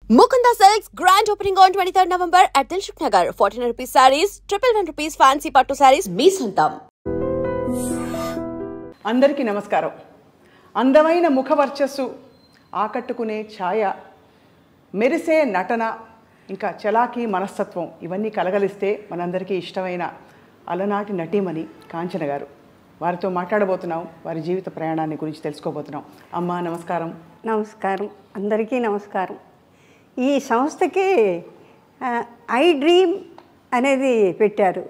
Mukunda Silks grand opening on 23rd November at Dilshuk Nagar. 1400 rupees sarees, 111 rupees fancy pattu sarees, మీ సొంతం. అందరికీ నమస్కారం. అందమైన ముఖ వర్చస్సు, ఆకట్టుకునే ఛాయ, మెరిసే నటన, ఇంకా చలాకీ మనస్తత్వం ఇవన్నీ కలగలిస్తే మనందరికీ ఇష్టమైన అలనాటి నటీమణి కాంచన గారు. వారితో మాట్లాడబోతున్నాం. వారి జీవిత ప్రయాణాన్ని గురించి తెలుసుకోబోతున్నాం. అమ్మా నమస్కారం. నమస్కారం, అందరికీ నమస్కారం. ఈ సంస్థకి ఐ డ్రీమ్ అనేది పెట్టారు.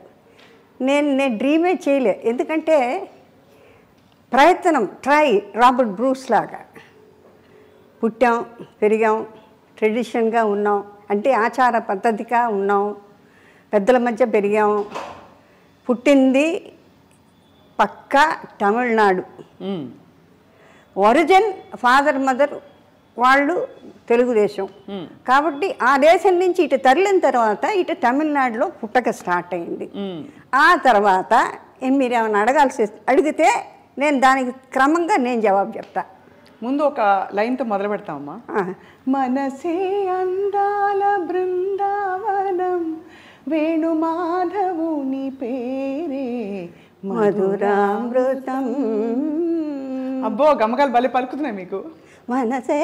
నేను డ్రీమే చేయలే, ఎందుకంటే ప్రయత్నం రాబర్ట్ బ్రూస్ లాగా పుట్టాం, పెరిగాం, ట్రెడిషన్గా ఉన్నాం, అంటే ఆచార పద్ధతిగా ఉన్నాం, పెద్దల మధ్య పెరిగాం. పుట్టింది పక్కా తమిళనాడు, ఒరిజిన్ ఫాదర్ మదర్ వాళ్ళు తెలుగుదేశం. కాబట్టి ఆ దేశం నుంచి ఇటు తరలిన తర్వాత ఇటు తమిళనాడులో పుట్టక స్టార్ట్ అయింది. ఆ తర్వాత మీరు ఏమైనా అడిగితే నేను దానికి క్రమంగా నేను జవాబు చెప్తా. ముందు ఒక లైన్తో మొదలు పెడతామమ్మా. మనసే అందాల బృందావనం, వేణుమాధవుని పేరే మధురామృతం. అబ్బో, గమకాలు భలే పలుకుతున్నాయి మీకు. మనసే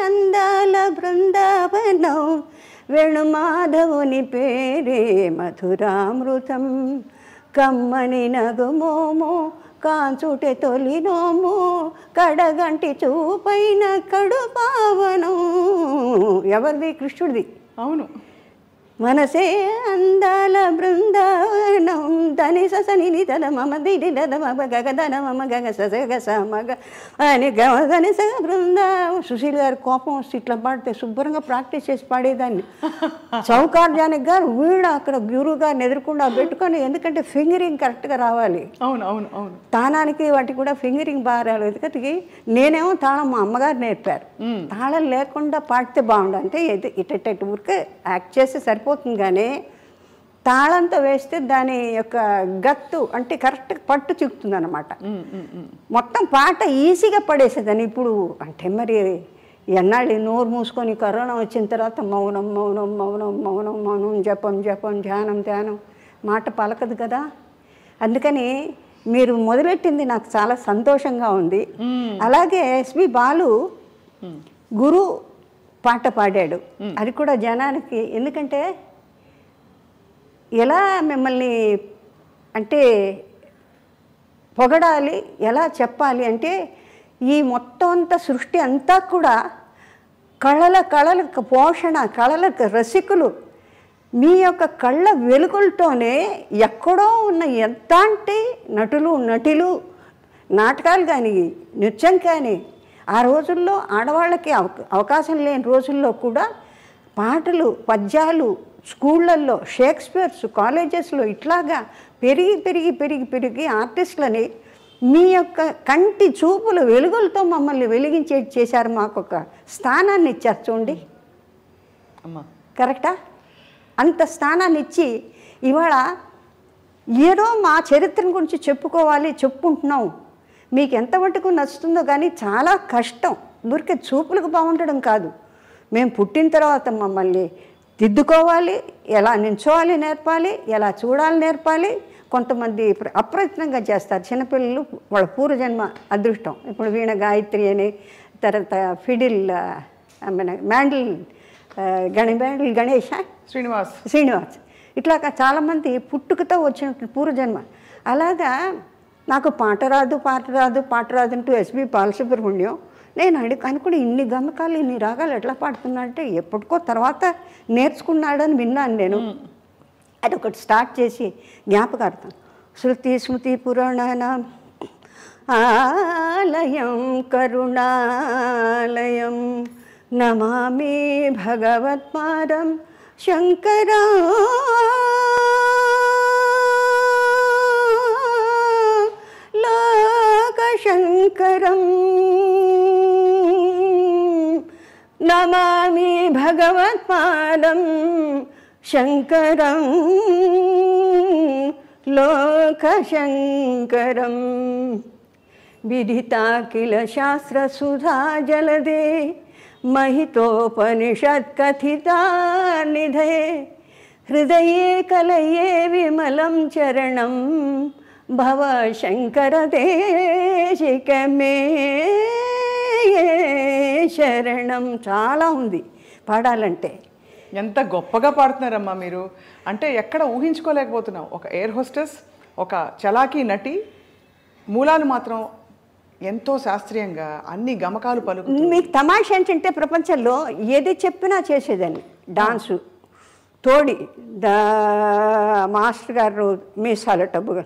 అందాల బృందావనం, వేణుమాధవుని పేరే మధురామృతం. కమ్మని నగుమోమో కాంచుటే తొలినోమో, కడగంటి చూపైన కడు పావనం. ఎవరిది? కృష్ణుడిది. అవును. మనసే అందాల బృందావనం, ధని సని తద మమ దిడి దద మమ గగ ధన మమ గగ సగ స మగ అని గని సగ బృందావనం. సుశీల్ గారు కోపం వస్తే ఇట్లా పాడితే శుభ్రంగా ప్రాక్టీస్ చేసి పాడేదాన్ని. చౌకార్జానికి గారు వీడు అక్కడ గురువు గారిని ఎదుర్కొండా పెట్టుకొని, ఎందుకంటే ఫింగరింగ్ కరెక్ట్గా రావాలి. అవును అవును అవును. తానానికి వాటికి కూడా ఫింగరింగ్ బాగా రాలేదు. ఎందుకంటే నేనేమో తాళం మా అమ్మగారు నేర్పారు. తాళం లేకుండా పాడితే బాగుండు, అంటే ఇటు ఊరికే యాక్ట్ చేస్తే సరిపోతుంది. కానీ తాళంతో వేస్తే దాని యొక్క గత్తు అంటే కరెక్ట్గా పట్టు చిక్కుతుంది అన్నమాట. మొత్తం పాట ఈజీగా పడేసేదాన్ని. ఇప్పుడు అంటే మరి ఎన్నాళ్ళు నోరు మూసుకొని కరోనా వచ్చిన తర్వాత మౌనం మౌనం మౌనం మౌనం మౌనం, జపం జపం, ధ్యానం ధ్యానం, మాట పలకదు కదా. అందుకని మీరు మొదలెట్టింది నాకు చాలా సంతోషంగా ఉంది. అలాగే ఎస్పి బాలు గురు పాట పాడాడు. అది కూడా జనానికి, ఎందుకంటే ఎలా మిమ్మల్ని అంటే పొగడాలి, ఎలా చెప్పాలి అంటే ఈ మొత్తం అంతా సృష్టి అంతా కూడా కళలకు పోషణ, కళలకు రసికులు. మీ యొక్క కళ్ళ వెలుగులతోనే ఎక్కడో ఉన్న ఎంతంటి నటులు నాటకాలు కానీ నృత్యం కానీ, ఆ రోజుల్లో ఆడవాళ్ళకి అవకాశం లేని రోజుల్లో కూడా పాటలు, పద్యాలు స్కూళ్ళల్లో, షేక్స్పియర్స్ కాలేజెస్లో ఇట్లాగా పెరిగి పెరిగి పెరిగి పెరిగి ఆర్టిస్టులని మీ యొక్క కంటి చూపుల వెలుగులతో మమ్మల్ని వెలిగించే చేశారు. మాకు ఒక స్థానాన్ని ఇచ్చారు చూడండి. కరెక్టా? అంత స్థానాన్ని ఇచ్చి ఇవాళ ఏదో మా చరిత్రను గురించి చెప్పుకుంటున్నాం. మీకు ఎంత మటుకు నచ్చుతుందో కానీ చాలా కష్టం. ఊరికే చూపులకు బాగుండడం కాదు, మేము పుట్టిన తర్వాత మమ్మల్ని దిద్దుకోవాలి, ఎలా నించోవాలి నేర్పాలి, ఎలా చూడాలి నేర్పాలి. కొంతమంది అప్రయత్నంగా చేస్తారు చిన్నపిల్లలు, వాళ్ళ పూర్వజన్మ అదృష్టం. ఇప్పుడు వీణ గాయత్రి అని, తర్వాత ఫిడిల్ మ్యాండిల్ గణేష్ శ్రీనివాస్, ఇట్లాగా చాలామంది పుట్టుకతో వచ్చిన పూర్వజన్మ. అలాగా నాకు పాట రాదు అంటూ ఎస్పి బాలసుబ్రహ్మణ్యం నేను అనుకుని ఇన్ని గమకాలు ఇన్ని రాగాలు ఎట్లా పాడుతున్నా అంటే ఎప్పటికో తర్వాత నేర్చుకున్నాడని విన్నాను నేను. అది ఒకటి స్టార్ట్ చేసి జ్ఞాపకార్థం. శృతి స్మృతి పురాణ ఆలయం కరుణాలయం, నమామి భగవత్పాదం శంకరా లోకశంకరం, నమామి భగవత్పాదం శంకరం లోకశంకరం. విదితా కిల శాస్త్రసుధా జలదే महितोपनिषत्कथिता निधये हृदये कलये विमलं चरणं भव शङ्करदेशिकमे శరణం. చాలా ఉంది పాడాలంటే. ఎంత గొప్పగా పాడుతున్నారమ్మా మీరు. అంటే ఎక్కడ ఊహించుకోలేకపోతున్నాం. ఒక ఎయిర్ హోస్టెస్, ఒక చలాకీ నటి, మూలాలు మాత్రం ఎంతో శాస్త్రీయంగా అన్ని గమకాలు పలుకుతుంది. మీకు తమాషా ఏంటంటే ప్రపంచంలో ఏది చెప్పినా చేసేదాన్ని. డాన్సు తోడి మాస్టర్ గారు మీసాల టబ్బుగా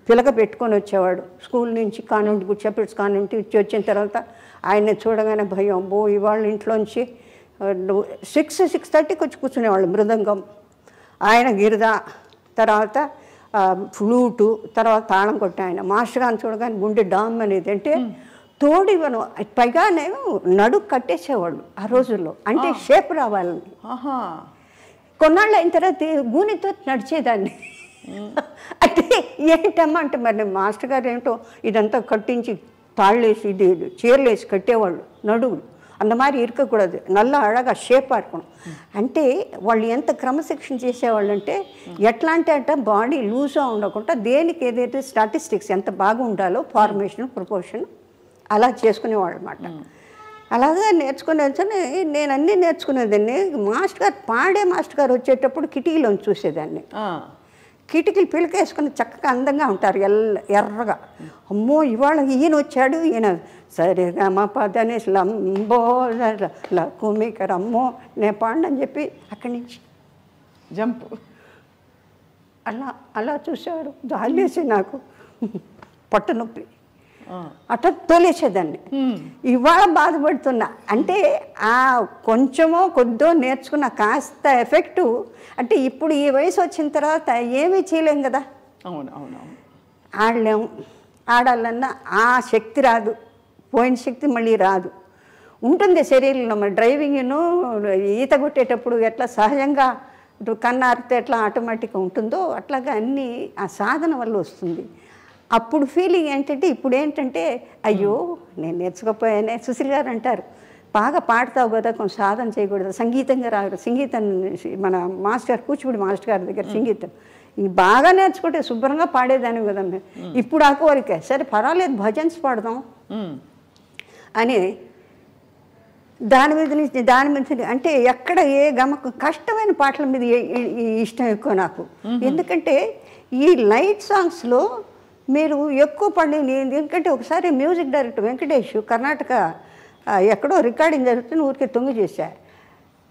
పిలక పెట్టుకొని వచ్చేవాడు స్కూల్ నుంచి, కాన్వెంట్ గుచ్చాపెట్స్ కాన్వెంట్ వచ్చిన తర్వాత ఆయన్ని చూడగానే భయం. ఇవాళ ఇంట్లోంచి 6:30కి వచ్చి కూర్చునేవాళ్ళు. మృదంగం ఆయన, గిరిద, తర్వాత ఫ్లూటు, తర్వాత తాళం కొట్టే ఆయన. మాస్టర్ గారిని చూడగానే గుండె డామ్ అనేది. అంటే తోడివను పైగానే నడుకు కట్టేసేవాళ్ళు ఆ రోజుల్లో. అంటే షేప్ రావాలని. కొన్నాళ్ళు అయిన తర్వాత గూనితో నడిచేదాన్ని. అంటే ఏంటమ్మా అంటే మరి మాస్టర్ గారు ఏమిటో ఇదంతా కట్టించి తాళ్ళేసి ఇది చీరలేసి కట్టేవాళ్ళు నడువులు. அந்த மாதிரி இருக்கக்கூடாது, நல்லா అழగా షేప్ ఆడుకోవడం. అంటే వాళ్ళు ఎంత క్రమశిక్షణ చేసేవాళ్ళు అంటే ఎట్లా అంటే బాడీ లూజ్గా ఉండకుండా దేనికి ఏదైతే స్టాటిస్టిక్స్ ఎంత బాగా ఉండాలో ఫార్మేషన్ ప్రపోర్షన్ అలా చేసుకునేవాళ్ళు అన్నమాట. అలాగా నేర్చుకునే నేను అన్నీ నేర్చుకునేదాన్ని. మాస్టర్ గారు పాడే మాస్టర్ గారు వచ్చేటప్పుడు కిటికీలో చూసేదాన్ని. కిటికీలు పిలకేసుకుని చక్కగా అందంగా ఉంటారు, ఎర్రగా. అమ్మో ఇవాళ ఈయన వచ్చాడు, ఈయన సరిగా మా పదని లంబో కుమికర్ అమ్మో నేను పాడని చెప్పి అక్కడి నుంచి జంప్ అలా అలా చూసేవారు. జాలేసి నాకు పట్టు నొప్పి అట్లా తోలేసేదాన్ని. ఇవాళ బాధపడుతున్నా. అంటే ఆ కొంచెమో కొద్దో నేర్చుకున్న కాస్త ఎఫెక్టు. అంటే ఇప్పుడు ఈ వయసు వచ్చిన తర్వాత ఏమీ చేయలేం కదా. అవును అవును ఆడలేము. ఆడాలన్నా ఆ శక్తి రాదు, పోయిన శక్తి మళ్ళీ రాదు. ఉంటుంది శరీరంలో. మరి డ్రైవింగ్ను ఈత కొట్టేటప్పుడు ఎట్లా సహజంగా కన్నారితే ఎట్లా ఆటోమేటిక్గా ఉంటుందో అట్లాగా అన్నీ ఆ సాధన వల్ల వస్తుంది. అప్పుడు ఫీలింగ్ ఏంటంటే ఇప్పుడు ఏంటంటే అయ్యో నేను నేర్చుకోపోయానే. సుశీల్ గారు అంటారు, బాగా పాడతావు కదా, కొంచెం సాధన చేయకూడదు, సంగీతంగా రాదు. సంగీతం మన మాస్టర్ కూచిపూడి మాస్టర్ గారి దగ్గర సంగీతం ఇది బాగా నేర్చుకుంటే శుభ్రంగా పాడేదాన్ని కదా. ఇప్పుడు ఆ కోరిక, సరే పర్వాలేదు భజన్స్ పాడదాం అని దాని మీద అంటే ఎక్కడ ఏ గమకం కష్టమైన పాటల మీద ఇష్టం ఎక్కువ నాకు. ఎందుకంటే ఈ లైట్ సాంగ్స్లో మీరు ఎక్కువ పడింది. ఎందుకంటే ఒకసారి మ్యూజిక్ డైరెక్టర్ వెంకటేష్ కర్ణాటక ఎక్కడో రికార్డింగ్ జరుగుతుంది, ఊరికే తొంగి చేశా.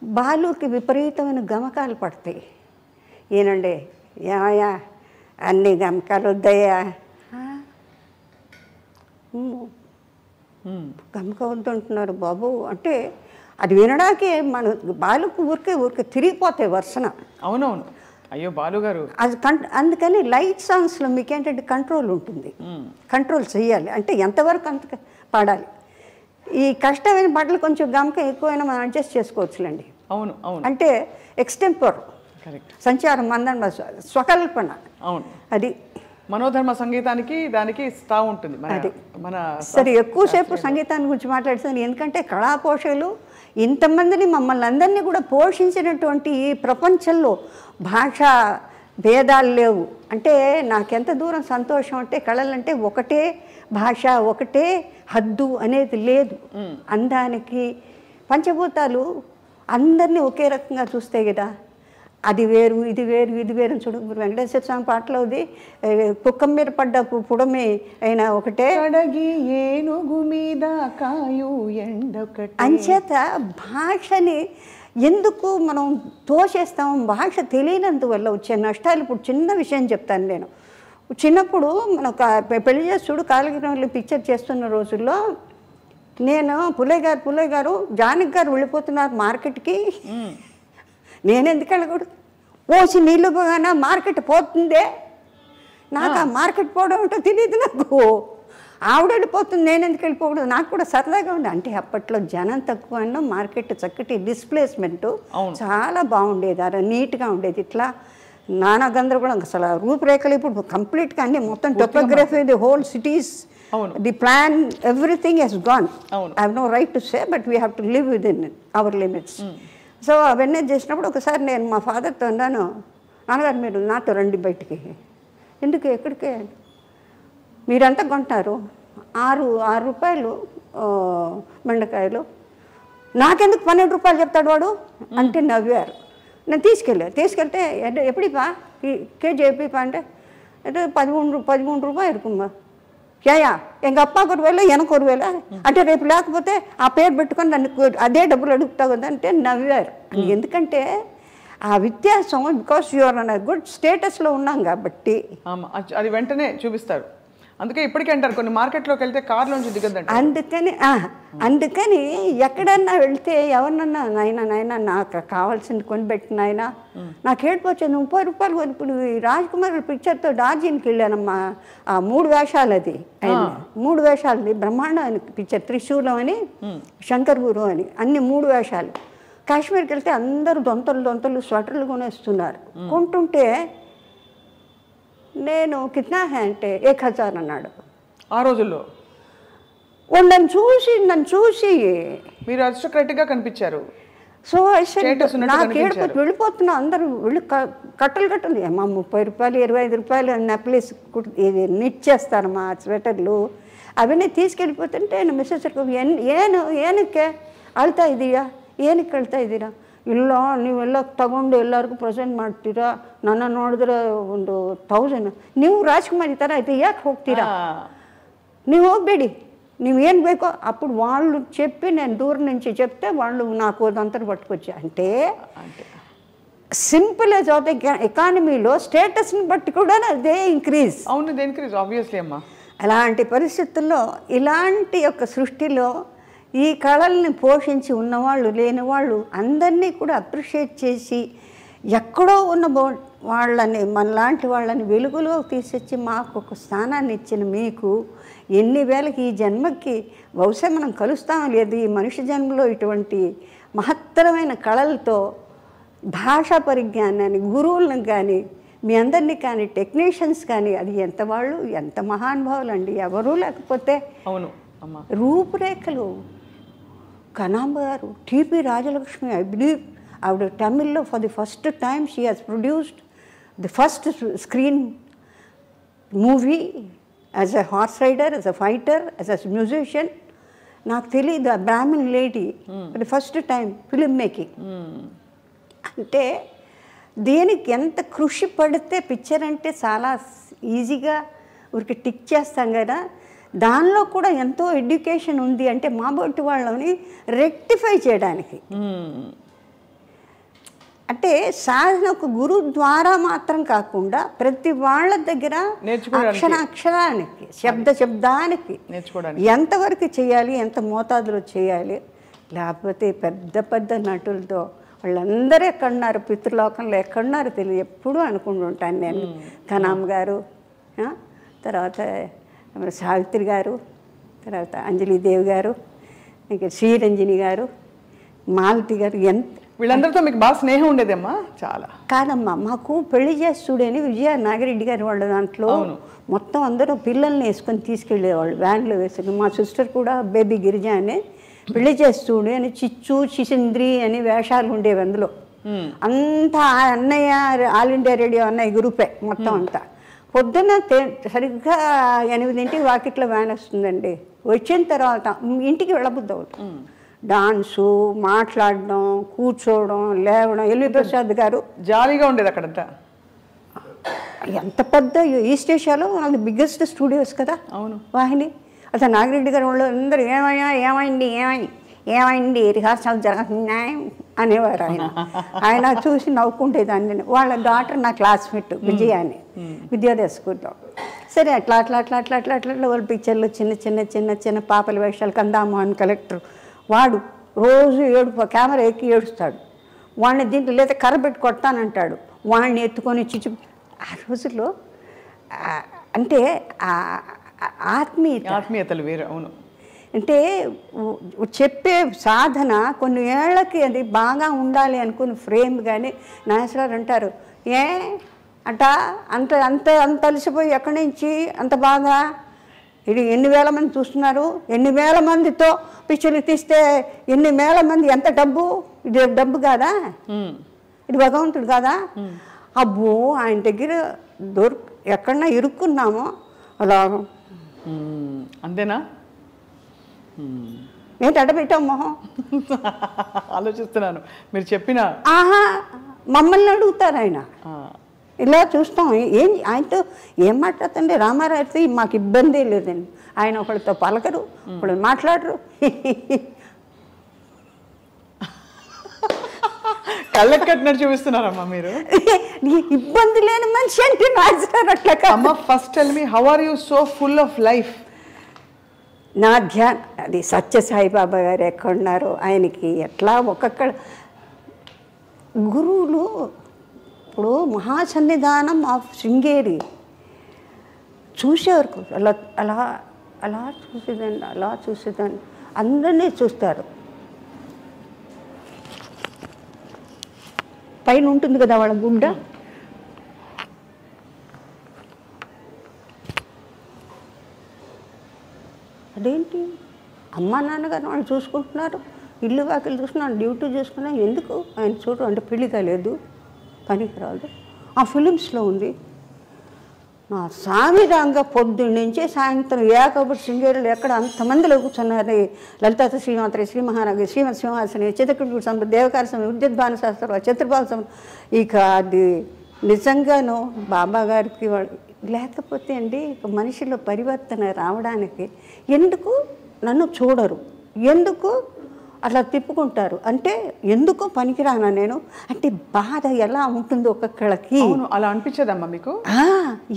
బాలుకి విపరీతమైన గమకాలు పడతాయి. ఏనండి ఏమయ్యా అన్ని గమకాలు వద్దయ్యా, గమక వద్దంటున్నారు బాబు అంటే అది వినడాకే మన బాలుకు ఊరికే తిరిగిపోతాయి వర్షన. అవునవును. అయ్యో బాలుగారు అది అందుకని లైట్ సాంగ్స్లో మీకు ఏంటంటే కంట్రోల్ ఉంటుంది. కంట్రోల్ చేయాలి అంటే ఎంతవరకు అంత పాడాలి. ఈ కష్టమైన పాటలు కొంచెం గమకం ఎక్కువైనా మనం అడ్జస్ట్ చేసుకోవచ్చులేండి. అవును అవును. అంటే ఎక్స్టెంపర్ సంచారం మందం స్వకల్పన. అవును. అది మనోధర్మ సంగీతానికి దానికి స్థా ఉంటుంది. అది మన సరే ఎక్కువసేపు సంగీతాన్ని గురించి మాట్లాడుతుంది. ఎందుకంటే కళా పోషకులు ఇంతమందిని మమ్మల్ని అందరినీ కూడా పోషించినటువంటి ఈ ప్రపంచంలో భాషా భేదాలు లేవు. అంటే నాకెంత దూరం సంతోషం అంటే కళలంటే ఒకటే భాష ఒకటే హద్దు అనేది లేదు. అందానికి పంచభూతాలు అందరినీ ఒకే రకంగా చూస్తే కదా. అది వేరు ఇది వేరు ఇది వేరు చూడు. వెంకటేశ్వర స్వామి పాటలో ఉంది, కుక్క మీద పడ్డ పుడమే అయినా ఒకటే కడగి ఏనుగు మీద కాయు ఎండొకటే. అంచేత భాషని ఎందుకు మనం తోసేస్తాం? భాష తెలియనందువల్ల వచ్చే నష్టాలు. ఇప్పుడు చిన్న విషయం చెప్తాను నేను. చిన్నప్పుడు మన పెళ్లి చేసి చూడు కాలగిరిలో పిక్చర్ చేస్తున్న రోజుల్లో నేను పుల్లయ్య గారు జానకి గారు వెళ్ళిపోతున్నారు మార్కెట్కి, నేను ఎందుకు వెళ్ళకూడదు? పోసి నీళ్ళు పోగానే మార్కెట్ పోతుందే, నాకు ఆ మార్కెట్ పోవడం ఏంటో తెలియదు. నాకు ఆవిడ వెళ్ళిపోతుంది, నేను ఎందుకు వెళ్ళిపోకూడదు? నాకు కూడా సరదాగా ఉంది. అంటే అప్పట్లో జనం తక్కువ, మార్కెట్ చక్కటి డిస్ప్లేస్మెంటు చాలా బాగుండేది, అలా నీట్గా ఉండేది. ఇట్లా నానా గందరగోళం అసలు రూపురేఖలు ఇప్పుడు కంప్లీట్గా అన్నీ మొత్తం topography the whole cities the plan everything has gone. అవును. I have no right to say, but we have to live with in our limits. So అవన్నీ చేసినప్పుడు ఒకసారి నేను మా ఫాదర్తో అన్నాను, నాన్నగారు మీరు నాతో రండి బయటికి. ఎందుకు, ఎక్కడికే? మీరంతా కొంటారు 6 రూపాయలు బెండకాయలు, నాకెందుకు 12 రూపాయలు చెప్తాడు వాడు అంటే నవ్వారు. నేను తీసుకెళ్తే ఎప్పుడిపా కేజీ ఎప్పుడిపా అంటే 13 రూపాయలు இருக்குమ్మా. యా ఎంగ అప్పాకు 1 వేల ఎనకు 1 వేల అంటే రేపు లేకపోతే ఆ పేరు పెట్టుకొని నన్ను అదే డబ్బులు అడుగుతావు కదా అంటే నవ్వారు. ఎందుకంటే ఆ వ్యత్యాసం బికాస్ యూఆర్ అన్ గుడ్ స్టేటస్లో ఉన్నాం కాబట్టి అది వెంటనే చూపిస్తారు. అందుకే ఇప్పటికీ అంటారు కొన్ని మార్కెట్లోకి వెళ్తే కార్లోంచి దిగద్దంట. అందుకని ఎక్కడన్నా వెళ్తే ఎవరినన్నా నాయన నాకు కావాల్సింది కొనిపెట్టిన ఆయన నాకు ఏడిపోచ్చింది 30 రూపాయలు. ఇప్పుడు రాజ్ కుమార్ పిక్చర్తో డార్జిలింగ్కి వెళ్ళానమ్మా. 3 వేషాలు అది 3 వేషాలు బ్రహ్మాండ పిక్చర్. త్రిశూలం అని, శంకర్ గురు అని, అన్ని 3 వేషాలు. కాశ్మీర్కి వెళ్తే అందరూ దొంతలు స్వెటర్లు కొనేస్తున్నారు. కొంటుంటే నేను కిట్నా హే అంటే 1000 అన్నాడు ఆ రోజుల్లో. నన్ను చూసి మీరు అరిస్టోక్రాటిక్గా కనిపించారు. సో నాకు ఏడుపు వెళ్ళిపోతున్నా. అందరూ వెళ్ళి కట్టలు అమ్మా 30 రూపాయలు 25 రూపాయలు నెక్లెస్ నిట్ చేస్తారమ్మా స్వెటర్లు. అవన్నీ తీసుకెళ్ళిపోతుంటే ಮಿಸ್ಸಸ್ ಏನಕ್ಕೆ ಅಳ್ತಾ ಇದೀಯಾ, ಏನಕ್ಕೆ ಅಳ್ತಾ ಇದ್ದೀರಾ? ಇಲ್ಲ ನೀವೆಲ್ಲ ತಗೊಂಡು ಎಲ್ಲರಿಗೂ ಪ್ರೆಸೆಂಟ್ ಮಾಡ್ತೀರಾ, ನನ್ನ ನೋಡಿದ್ರೆ 1000. ನೀವು ರಾಜ್ಕುಮಾರ್ ಈ ಥರ అయితే ಯಾಕೆ ಹೋಗ್ತೀರಾ? ನೀವು ಹೋಗಬೇಡಿ, నీవేం ಬೇಕో. అప్పుడు వాళ్ళు చెప్పి నేను దూరం నుంచి చెప్తే వాళ్ళు నాకు అదంతా పట్టుకొచ్చా. అంటే సింపుల్ యాజ్ ఆఫ్ ఎకానమీలో స్టేటస్ని బట్టి కూడా అదే ఇంక్రీజ్. అవును, అదే ఇంక్రీజ్ ఆబ్వియస్లీ అమ్మా. అలాంటి పరిస్థితుల్లో ఇలాంటి యొక్క సృష్టిలో ఈ కళల్ని పోషించి ఉన్నవాళ్ళు లేనివాళ్ళు అందరినీ కూడా అప్రిషియేట్ చేసి ఎక్కడో ఉన్న వాళ్ళని మనలాంటి వాళ్ళని వెలుగులో తీసుకొచ్చి మాకు ఒక స్థానాన్ని ఇచ్చిన మీకు ఎన్ని వేలకి ఈ జన్మకి బహుశా మనం కలుస్తాం లేదు. ఈ మనిషి జన్మలో ఇటువంటి మహత్తరమైన కళలతో భాషా పరిజ్ఞానాన్ని గురువులను కానీ మీ అందరినీ కానీ టెక్నీషియన్స్ కానీ అది ఎంత వాళ్ళు ఎంత మహానుభావులు అండి. ఎవరూ లేకపోతే అవును అమ్మా. రూపురేఖలు కనాంబ గారు, టిపి రాజలక్ష్మి, ఐ బిలీవ్ ఆవిడ తమిళ్లో for the first time she has produced the first screen movie as a horse rider, as a fighter, as a musician. నాకు తెలియదు ఆ Brahmin lady for the first time film making. అంటే దేనికి ఎంత కృషి పడితే పిక్చర్ అంటే చాలా ఈజీగా ఊరికి టిక్ చేస్తాం కదా, దానిలో కూడా ఎంతో ఎడ్యుకేషన్ ఉంది. అంటే మా బొట్టి వాళ్ళని రెక్టిఫై చేయడానికి అంటే సాధన ఒక గురువు ద్వారా మాత్రం కాకుండా ప్రతి వాళ్ళ దగ్గర అక్షరానికి శబ్దానికి ఎంతవరకు చేయాలి, ఎంత మోతాదులో చేయాలి. లేకపోతే పెద్ద నటులతో వాళ్ళందరూ ఎక్కడున్నారు, పితృలోకంలో ఎక్కడున్నారు తెలియదు ఎప్పుడూ అనుకుంటుంటాను నేను. కనామ్ గారు, తర్వాత సావిత్రి గారు, తర్వాత అంజలిదేవి గారు, ఇంకా శ్రీరంజని గారు, మాలతి గారు, ఎంత వీళ్ళందరితో మీకు బాగా స్నేహం ఉండేదమ్మా? చాలా కాదమ్మా, మాకు పెళ్లి చేసి చూడని విజయ నాగిరెడ్డి గారు వాళ్ళ దాంట్లో మొత్తం అందరూ పిల్లల్ని వేసుకొని తీసుకెళ్ళేవాళ్ళు వ్యాన్లో వేసుకుని. మా సిస్టర్ కూడా బేబీ గిరిజ అని పెళ్లి చేసి చూడు అని చిచ్చు చిసింద్రి అని వేషాలు ఉండేవి అందులో. అంతా అన్నయ్య ఆల్ ఇండియా రేడియో అన్నయ్య గ్రూపే మొత్తం అంతా. పొద్దున్న సరిగ్గా 8 వాకిట్లో వ్యాన్ వస్తుందండి. వచ్చిన తర్వాత ఇంటికి వెళ్ళబుద్ది అవుతుంది. డాన్సు, మాట్లాడడం, కూర్చోవడం, లేవడం. ఎల్వి ప్రసాద్ గారు జాలీగా ఉండేది అక్కడంతా. ఎంత పెద్ద ఈస్ట్ ఏషియాలో అది బిగ్గెస్ట్ స్టూడియోస్ కదా. అవును, వాహిని. అసలు నాగిరెడ్డి గారు వాళ్ళు అందరూ ఏమైంది రిహార్సల్ జరుగుతున్నాయి అనేవారు. ఆయన చూసి నవ్వుకుంటేదాన్ని. వాళ్ళ డాటర్ నా క్లాస్మేట్ విజయ అని విద్యోదయ స్కూల్లో. సరే అట్లా వాళ్ళ పిక్చర్లు చిన్న పాపల వేషాలు. కందామోహన్ కలెక్టర్ వాడు రోజు కెమెరా ఎక్కి ఏడుస్తాడు. వాడిని దీంట్లో లేదా కర్ర పెట్టి కొడతానంటాడు. వాడిని ఎత్తుకొని ఆ రోజుల్లో అంటే ఆత్మీయతలు వేరు. అవును, అంటే చెప్పే సాధన కొన్ని ఏళ్ళకి అది బాగా ఉండాలి అనుకుని ఫ్రేమ్. కానీ నాగేశ్వరరావు అంటారు అంత అలసిపోయి ఎక్కడి నుంచి అంత బాగా ఇది ఎన్ని వేల మంది చూస్తున్నారు, ఎన్ని వేల మందితో పిక్చర్లు తీస్తే ఎన్ని వేల మంది, ఎంత డబ్బు, ఇది డబ్బు కాదా, ఇది భగవంతుడు కాదా. అబ్బో ఆయన దగ్గర ఎక్కడన్నా ఇరుక్కున్నామో అలా అంతేనా? ఏంటి అడ్డ పెట్టాం మొహం? ఆలోచిస్తున్నాను మీరు చెప్పిన. ఆహా, మమ్మల్ని అడుగుతారు ఆయన. ఇలా చూస్తాం. ఆయనతో ఏం మాట్లాడుతుండే రామారావుతో మాకు ఇబ్బంది లేదండి. ఆయన ఒకళ్ళతో పలకరు, ఒకళ్ళు మాట్లాడరు. కళ్ళకి కట్టినట్టు చూపిస్తున్నారమ్మా మీరు. ఇబ్బంది లేని మనిషి అంటే నాజర్ అట్లా. అమ్మ first tell me, how are you so full of life? నా ధ్యాన్ అది సత్య సాయిబాబా గారు ఎక్కడున్నారో ఆయనకి ఎట్లా ఒక్కొక్క గురువులు. ఇప్పుడు మహాసన్నిధానం ఆఫ్ శృంగేరి చూసేవారు అలా అలా అలా చూసేదండి, అలా చూసేదాన్ని. అందరినీ చూస్తారు. పైన ఉంటుంది కదా వాళ్ళ గుడ్డ, అదేంటి అమ్మా నాన్నగారు వాళ్ళు చూసుకుంటున్నారు, ఇల్లు వాకిలు చూసుకున్నాను, డ్యూటీ చూసుకున్నాను, ఎందుకు ఆయన చూడు అంటే పెళ్లి కాలేదు, పనికి రాదు. ఆ ఫిలిమ్స్లో ఉంది. నా సామిరంగా పొద్దున్నుంచి సాయంత్రం ఏకబుడు శృంగేరులు ఎక్కడ అంతమందిలో కూర్చున్నారు. లలిత శ్రీమాత్రి, శ్రీ మహారాజు, శ్రీమతి సింహాసని, చిత్తకుడు సంపద, దేవకార సమయం, విద్యుద్భాన శాస్త్రం, చతుర్భావ సమయం. ఇక అది నిజంగాను బాబా గారికి లేకపోతే అండి ఇక మనిషిలో పరివర్తన రావడానికి ఎందుకు నన్ను చూడరు, ఎందుకు అట్లా తిప్పుకుంటారు అంటే ఎందుకో పనికిరానా నేను అంటే బాధ ఎలా ఉంటుందో ఒక్కొక్కళ్ళకి. అలా అనిపించదమ్మా మీకు?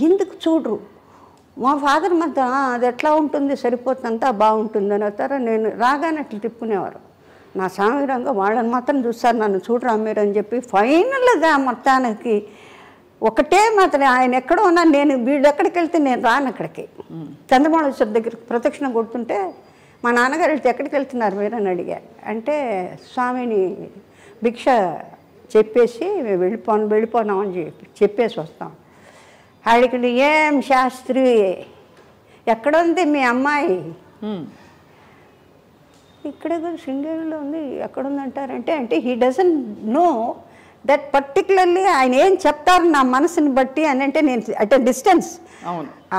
ఎందుకు చూడరు? మా ఫాదర్ మధ్య అది ఎట్లా ఉంటుంది, సరిపోతుందంతా బాగుంటుంది అని అవుతారా. నేను రాగానే అట్లా తిప్పుకునేవారు. నా సామిరంగా వాళ్ళని మాత్రం చూస్తారు, నన్ను చూడరా మీరు అని చెప్పి. ఫైనల్గా మొత్తానికి ఒకటే మాత్రం ఆయన ఎక్కడో ఉన్నా నేను వీళ్ళు ఎక్కడికి వెళ్తే నేను రాను అక్కడికి. చంద్రమౌళేశ్వర దగ్గర ప్రదక్షిణ కొడుతుంటే మా నాన్నగారు వెళ్తే ఎక్కడికి వెళ్తున్నారు మీరు అని అడిగారు. అంటే స్వామిని భిక్ష చెప్పేసి వెళ్ళిపోనామని చెప్పేసి వస్తాం. ఆడికి ఏం శాస్త్రి ఎక్కడుంది మీ అమ్మాయి? ఇక్కడ శృంగేరిలో ఉంది. ఎక్కడుందంటారంటే అంటే he doesn't know that particularly ఆయన ఏం చెప్తారు నా మనసుని బట్టి అని అంటే నేను అట్ డిస్టెన్స్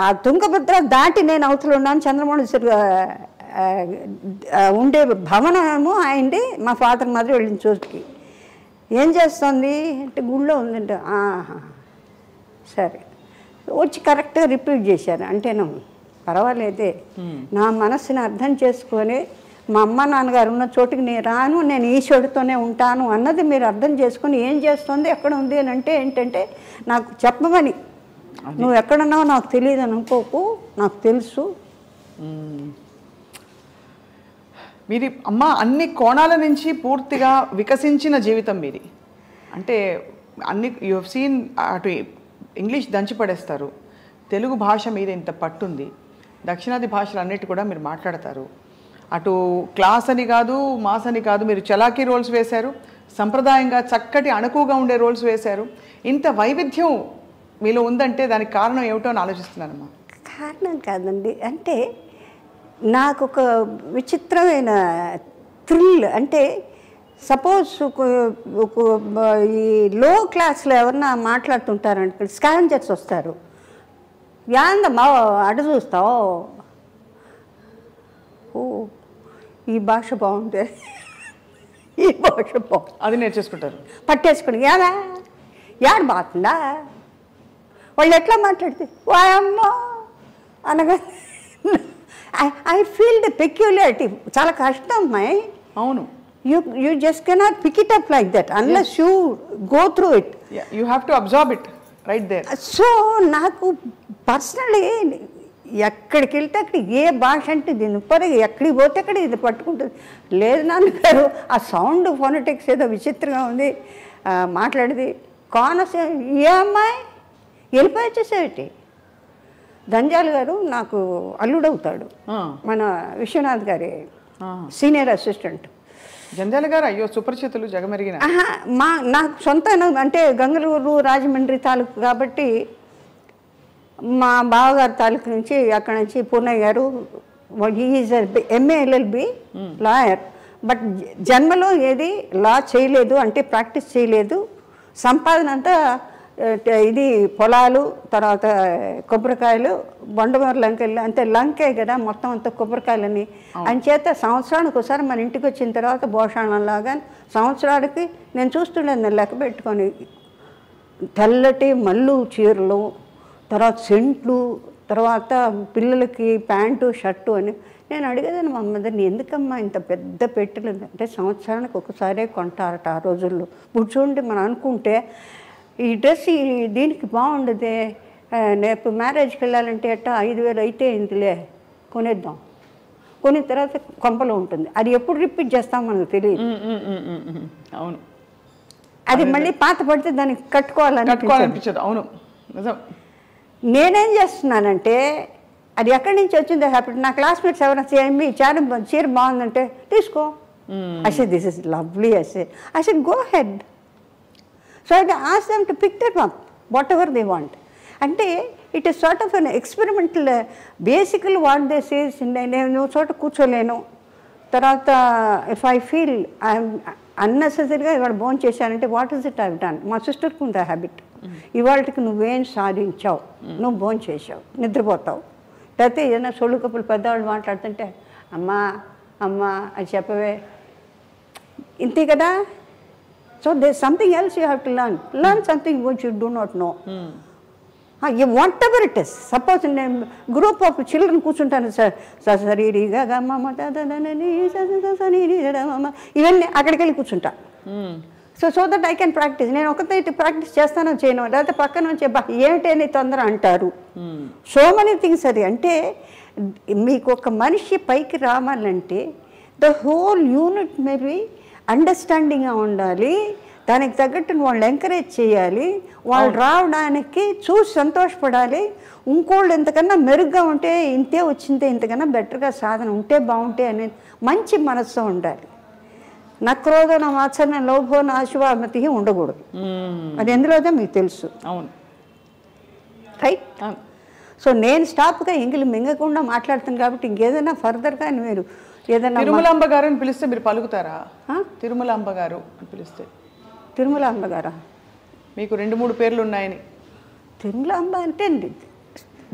ఆ తుంగభద్ర దాటి నేను అవతల ఉన్నాను. చంద్రమౌళేశ్వర ఉండే భవనము ఆయనది. మా ఫాదర్ మాదిరి వెళ్ళిన చోటుకి ఏం చేస్తుంది అంటే గుళ్ళో ఉందంటే సరే వచ్చి కరెక్ట్గా రిపీట్ చేశాను. అంటేను పర్వాలేదే నా మనసుని అర్థం చేసుకొని మా అమ్మ నాన్నగారు ఉన్న చోటుకి నేను రాను, నేను ఈశ్వరుడితోనే ఉంటాను అన్నది మీరు అర్థం చేసుకొని ఏం చేస్తుంది ఎక్కడ ఉంది అని అంటే ఏంటంటే నాకు చెప్పమని. నువ్వు ఎక్కడున్నావో నాకు తెలియదు అని అనుకోకు, నాకు తెలుసు. మీది అమ్మ అన్ని కోణాల నుంచి పూర్తిగా వికసించిన జీవితం మీది. అంటే అన్ని యూ హెవ్ సీన్. అటు ఇంగ్లీష్ దంచి పడేస్తారు, తెలుగు భాష మీద ఇంత పట్టుంది, దక్షిణాది భాషలు అన్నిటి కూడా మీరు మాట్లాడతారు. అటు క్లాస్ అని కాదు, మాస్ అని కాదు, మీరు చలాకీ రోల్స్ వేశారు, సంప్రదాయంగా చక్కటి అణకుగా ఉండే రోల్స్ వేశారు. ఇంత వైవిధ్యం మీలో ఉందంటే దానికి కారణం ఏమిటో అని ఆలోచిస్తున్నానమ్మా. కారణం కాదండి, అంటే నాకు ఒక విచిత్రమైన థ్రిల్. అంటే సపోజ్ ఈ లో క్లాస్లో ఎవరన్నా మాట్లాడుతుంటారంటే స్కావెంజర్స్ వస్తారు, యాందమ్మా అటు చూస్తావు, ఓ ఈ భాష బాగుంది, ఈ భాష బాగుంది, అది నేర్చేసుకుంటారు, పట్టేసుకుని యాడా యాడ బాగుందా వాళ్ళు ఎట్లా మాట్లాడితే వాయమ్మా అనగా ఐ ఫీల్ ద పెక్యులారిటీ. చాలా కష్టం అమ్మాయి. అవును. You just cannot pick it up like that unless you go through it. Yeah, you have to absorb it right there. So నాకు పర్సనల్లీ ఎక్కడికి వెళ్తే అక్కడ ఏ భాష అంటే దీని పరగా ఎక్కడికి పోతే అక్కడ ఇది పట్టుకుంటుంది. లేదు నాన్నగారు ఆ సౌండ్ ఫోనెటిక్స్ ఏదో విచిత్రంగా ఉంది మాట్లాడేది. కోనసీమ ఏ అమ్మాయి వెళ్ళిపోయి వచ్చేసేటి. దంజాల్ గారు నాకు అల్లుడవుతాడు, మన విశ్వనాథ్ గారి సీనియర్ అసిస్టెంట్. జంజాల గారు అయ్యో సుపరిచితులు జగమెరిగిన. నాకు సొంత అంటే గంగలూరు రాజమండ్రి తాలూకు కాబట్టి మా బావగారు తాలూకు నుంచి అక్కడ నుంచి పూర్ణయ్య గారు is MA LLB lawyer, but జన్మలో ఏది లా చేయలేదు, అంటే ప్రాక్టీస్ చేయలేదు. సంపాదన అంతా ఇది పొలాలు, తర్వాత కొబ్బరికాయలు, బొండమూరు లంకెళ్ళు, అంతే లంకే కదా మొత్తం అంతా కొబ్బరికాయలని. అంచేత సంవత్సరానికి ఒకసారి మన ఇంటికి వచ్చిన తర్వాత భోషాణంలాగా సంవత్సరానికి నేను చూస్తుండేది, నేను లెక్క పెట్టుకొని తెల్లటి మల్లు చీరలు, తర్వాత సెంట్లు, తర్వాత పిల్లలకి ప్యాంటు షర్టు అని. నేను అడిగేదాన్ని మా మదర్ని, ఎందుకమ్మా ఇంత పెద్ద పెట్టెలు అంటే సంవత్సరానికి ఒకసారే కొంటారట ఆ రోజుల్లో. ఇప్పుడు చూడండి మనం అనుకుంటే ఈ డ్రెస్ దీనికి బాగుండదే, రేపు మ్యారేజ్కి వెళ్ళాలంటే అట్ట 5,000 అయితే ఇందులే కొనేద్దాం, కొని తర్వాత కొంపలో ఉంటుంది. అది ఎప్పుడు రిపీట్ చేస్తాం మనకు తెలియదు. అవును, అది మళ్ళీ పాత పడితే దానికి కట్టుకోవాలనిపించదు. అవును నిజం. నేనేం చేస్తున్నానంటే అది ఎక్కడి నుంచి వచ్చిందో హ్యాపీ. నా క్లాస్మేట్స్ ఎవరైనా మీ చీర బాగుందంటే తీసుకో, I said this is lovely, I said go ahead. So I asked them to pick them up, whatever they want. అంటే it is sort of an experimental. బేసికల్ వాట్ దే సేస్, నేను చోట కూర్చోలేను, తర్వాత ఇఫ్ ఐ ఫీల్ ఐఎమ్ అన్నెసెసరీగా ఇవాళ భోజనం చేశానంటే what is it I've done. మా సిస్టర్కి ఉంది ఆ హ్యాబిట్, ఇవాళకి నువ్వేం సాధించావు, నువ్వు భోజనం చేసావు, నిద్రపోతావు, లేకపోతే ఏదైనా సొళ్ళు కప్పులు పెద్దవాళ్ళు మాట్లాడుతుంటే అమ్మా అమ్మా అని చెప్పవే, ఇంతే కదా. So there's something else you have to learn something which you do not know. Whatever it is, suppose నేను గ్రూప్ ఆఫ్ చిల్డ్రన్ కూర్చుంటాను, ఇవన్నీ అక్కడికి వెళ్ళి కూర్చుంటా. So that I can practice. నేను ఒకతే ప్రాక్టీస్ చేస్తానో చేయను, లేకపోతే పక్కన నుంచి ఏమిటని తొందర అంటారు. So many things. అది అంటే మీకు ఒక మనిషి పైకి రావాలంటే ద హోల్ యూనిట్ మేబీ అండర్స్టాండింగ్గా ఉండాలి, దానికి తగ్గట్టు వాళ్ళు ఎంకరేజ్ చేయాలి, వాళ్ళు రావడానికి చూసి సంతోషపడాలి. ఇంకోళ్ళు ఇంతకన్నా మెరుగ్గా ఉంటే ఇంతే వచ్చిందే, ఇంతకన్నా బెటర్గా సాధన ఉంటే బాగుంటే అనేది మంచి మనస్సు ఉండాలి. నక్రోధ నా వాత్సల్య లోభో నాశువామతి ఉండకూడదు. అది ఎందులోదో మీకు తెలుసు. అవును, రైట్. సో నేను స్టాప్గా ఎంగిలి మింగకుండా మాట్లాడుతాను కాబట్టి ఇంకేదైనా ఫర్దర్గా మీరు ఏదైనా తిరుమలాంబ గారు అని పిలిస్తే మీరు పలుకుతారా? తిరుమలాంబ గారు అని పిలిస్తే. తిరుమలాంబ గారా? మీకు 2-3 పేర్లు ఉన్నాయని. తిరుమలాంబ అంటే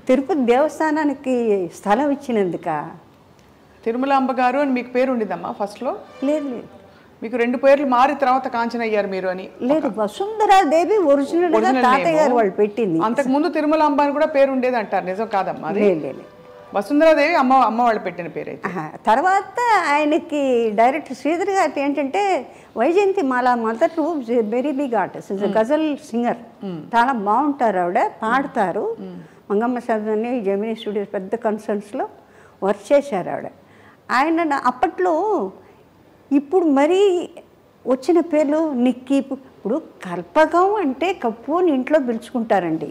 తిరుపతి దేవస్థానానికి స్థలం ఇచ్చినందుక తిరుమలాంబ గారు అని మీకు పేరు ఉండిందమ్మా ఫస్ట్లో? లేదు లేదు, మీకు 2 పేర్లు మారి తర్వాత కాంచన అయ్యారు మీరు అని. లేదు, వసుంధరాదేవి ఒరిజినల్గా తాతయ్య గారు వాళ్ళు పెట్టింది. అంతకు ముందు తిరుమలాంబ అని కూడా పేరు ఉండేది అంటారు, నిజం కాదమ్మా? లేదు, వసుంధరాదేవి అమ్మ వాళ్ళు పెట్టిన పేరు అయితే. తర్వాత ఆయనకి డైరెక్టర్ శ్రీధర్ గారి ఏంటంటే Vyjayanthimala mother very big artist, is ghazal singer, చాలా బాగుంటారు ఆవిడ, పాడతారు. మంగమ్మ సదని జెమినీ స్టూడియోస్ పెద్ద కన్సర్న్స్లో వర్క్ చేశారు ఆవిడ. ఆయన అప్పట్లో ఇప్పుడు మరీ వచ్చిన పేర్లు నిక్కీ, ఇప్పుడు కల్పకం అంటే కప్పు అని ఇంట్లో పిలుచుకుంటారండి,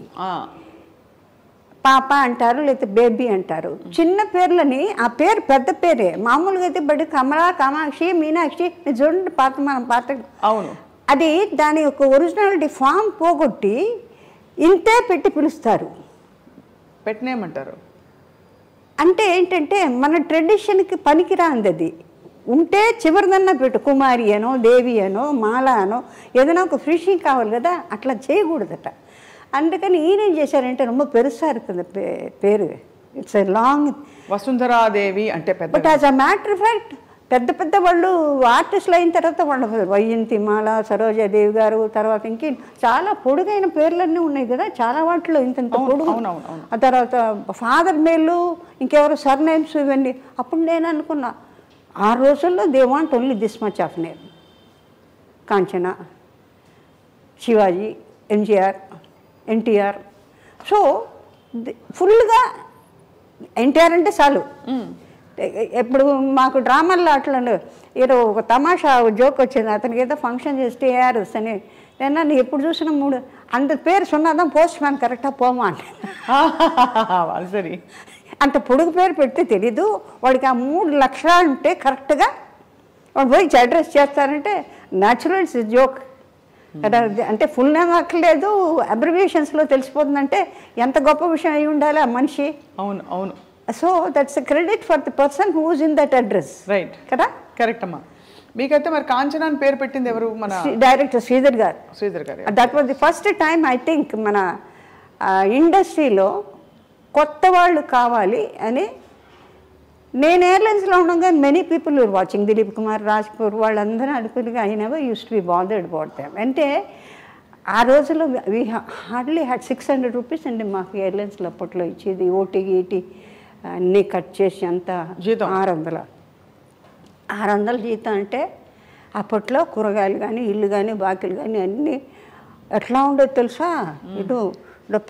పాప అంటారు, లేకపోతే బేబీ అంటారు. చిన్న పేర్లని ఆ పేరు పెద్ద పేరే మామూలుగా అయితే బడి కమలా, కామాక్షి, మీనాక్షి చూడండి మనం పాత. అవును, అది దాని యొక్క ఒరిజినాలిటీ ఫామ్ పోగొట్టి ఇంతే పెట్టి పిలుస్తారు. పెట్టినేమంటారు అంటే ఏంటంటే మన ట్రెడిషన్కి పనికిరాంది. అది ఉంటే చివరిదన్నా పెట్టు, కుమారి అనో, దేవి అనో, మాల అనో, ఏదైనా ఒక ఫినిషింగ్ కావాలి కదా, అట్లా చేయకూడదట. అందుకని ఈయనేం చేశారంటే ரொம்ப పెరుసా இருக்குது పేరు, ఇట్స్ ఎ లాంగ్ వసుంధరాదేవి అంటే పెద్ద. But as a matter of fact పెద్ద పెద్ద వాళ్ళు ఆర్టిస్టులు అయిన తర్వాత వాళ్ళు వైజయంతి మాల, సరోజాదేవి గారు, తర్వాత ఇంకే చాలా పొడుగైన పేర్లన్నీ ఉన్నాయి కదా చాలా వాటిలో, ఇంత పొడుగు. ఆ తర్వాత ఫాదర్ మేలు, ఇంకెవరు సర్నేమ్స్, ఇవన్నీ. అప్పుడు నేను అనుకున్నా ఆ రోజుల్లో they want only this much of name. Kanchana, Shivaji, MGR, NTR. So ఫుల్గా ఎన్టీఆర్ అంటే చాలు. ఎప్పుడు మాకు డ్రామాల్లో అట్లా ఏదో ఒక తమాషా జోక్ వచ్చింది, అతనికి ఏదో ఫంక్షన్ చేస్తే ఏఆర్ఎస్ అని. నేను ఎప్పుడు చూసినా 3 అంత పేరు సున్నాదాం పోస్ట్ మ్యాన్ కరెక్టా పోమా అంటే సరే అంత పొడుగు పేరు పెడితే తెలీదు వాడికి. ఆ 3 లక్షణాలు ఉంటే కరెక్ట్గా వాడు పోయి అడ్రస్ చేస్తారంటే న్యాచురల్ ఇట్స్ జోక్. కదా. అంటే ఫుల్ నేమ్ అక్కర్లేదు, అబ్రివియేషన్స్లో తెలిసిపోతుందంటే ఎంత గొప్ప విషయం అయి ఉండాలి ఆ మనిషి. అవును అవును. So that's credit for the person who's in that address. Right కదా. కరెక్ట్ అమ్మా. మీకైతే మరి కాంచన అని పేరు పెట్టింది ఎవరు? మన డైరెక్టర్ శ్రీధర్ గారు. శ్రీధర్ గారు. That was the first time I think మన ఇండస్ట్రీలో కొత్త వాళ్ళు కావాలి అని. నేను ఎయిర్లైన్స్లో ఉండగా many people were watching, Dilip Kumar, రాజ్పూర్ వాళ్ళందరూ అనుకునిగా I never use to be bothered about them. అంటే ఆ రోజుల్లో వీ హార్డ్లీ హ్యాడ్ 600 రూపీస్ అండి మాకు ఎయిర్లైన్స్లో అప్పట్లో ఇచ్చేది. ఓటీ గీటీ అన్నీ కట్ చేసి అంతా 600 జీతం. అంటే అప్పట్లో కూరగాయలు కానీ ఇల్లు కానీ బాకీలు కానీ అన్నీ ఎట్లా ఉండేది తెలుసా. ఇటు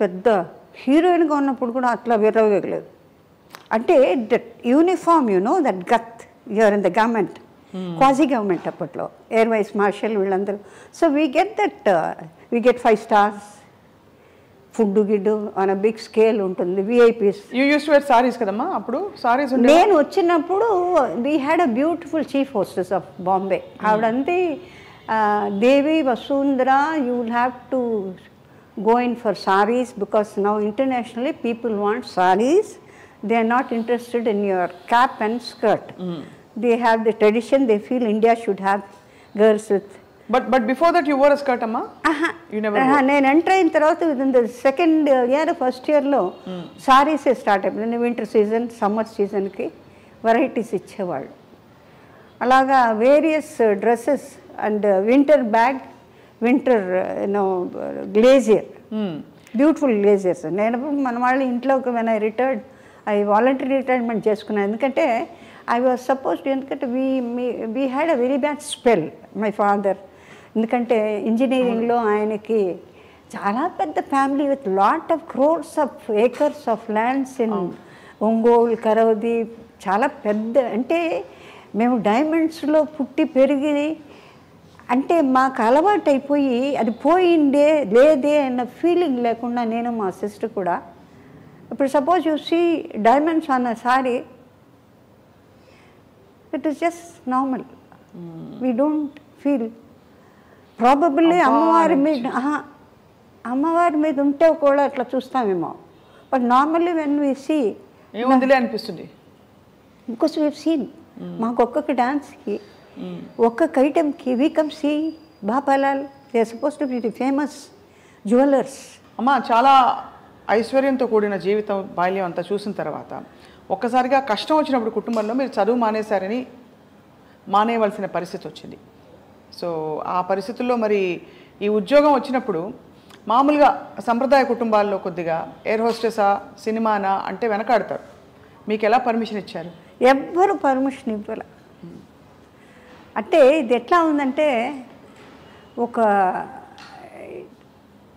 పెద్ద హీరోయిన్గా ఉన్నప్పుడు కూడా అట్లా విరవగలేదు. అంటే that uniform that got you are in the government, quasi government అప్పట్లో, ఎయిర్ వైస్ మార్షల్ వీళ్ళందరూ. So we get 5 stars, food గిడ్డు ఆన్ అ బిగ్ స్కేల్ ఉంటుంది. VIPs. You use to wear saris కదమ్మా అప్పుడు? సారీస్ నేను వచ్చినప్పుడు we had a beautiful chief hostess of Bombay. ఆవిడంతే Devi Vasundhara, you will have to go in for sarees because now internationally people want sarees. They are not interested in your cap and skirt. They have the tradition. They feel India should have girls with. But before that you wore a skirt, amma? You never. నేను enter అయిన తర్వాత within the second year, first year లో sarees start అయిపోయింది. Winter season, summer సీజన్కి varieties ఇచ్చేవాళ్ళు. అలాగా various dresses and winter bag, winter glazier, beautiful glaziers. నేను మన వాళ్ళ ఇంట్లోకి when I retired, I voluntary retirement చేసుకున్నాను. ఎందుకంటే ఐ వాజ్ సపోజ్డ్, ఎందుకంటే we had a very bad spell my father. ఎందుకంటే ఇంజనీరింగ్లో ఆయనకి చాలా పెద్ద family with lot of crores of acres of lands in Ongole, Karavadi, చాలా పెద్ద. అంటే మేము డైమండ్స్లో పుట్టి పెరిగి, అంటే మాకు అలవాటు అయిపోయి అది పోయిందే లేదే అన్న ఫీలింగ్ లేకుండా నేను మా సిస్టర్ కూడా. ఇప్పుడు సపోజ్ యూ సీ డైమండ్స్ అన్న sari, it is just normal. We don't feel. Probably అమ్మవారి మీద ఉంటే కూడా అట్లా చూస్తామేమో. But normally when we see ఏముందిలే అనిపిస్తుంది. బికాస్ వీ సీన్ మాకు ఒక్కొక్క డాన్స్కి ఒక్కొక్క ఐటెంకి we come see Bapalal, they are suppose to be the famous jewellers. అమ్మ చాలా ఐశ్వర్యంతో కూడిన జీవితం, బాల్యం అంతా చూసిన తర్వాత ఒక్కసారిగా కష్టం వచ్చినప్పుడు కుటుంబంలో మీరు చదువు మానేయవలసిన పరిస్థితి వచ్చింది. సో ఆ పరిస్థితుల్లో మరి ఈ ఉద్యోగం వచ్చినప్పుడు మామూలుగా సంప్రదాయ కుటుంబాల్లో కొద్దిగా ఎయిర్ హోస్టెసా, సినిమానా అంటే వెనకాడతారు. మీకు ఎలా పర్మిషన్ ఇచ్చారు? ఎవ్వరు పర్మిషన్ ఇవ్వాలి. అంటే ఇది ఎట్లా ఉందంటే, ఒక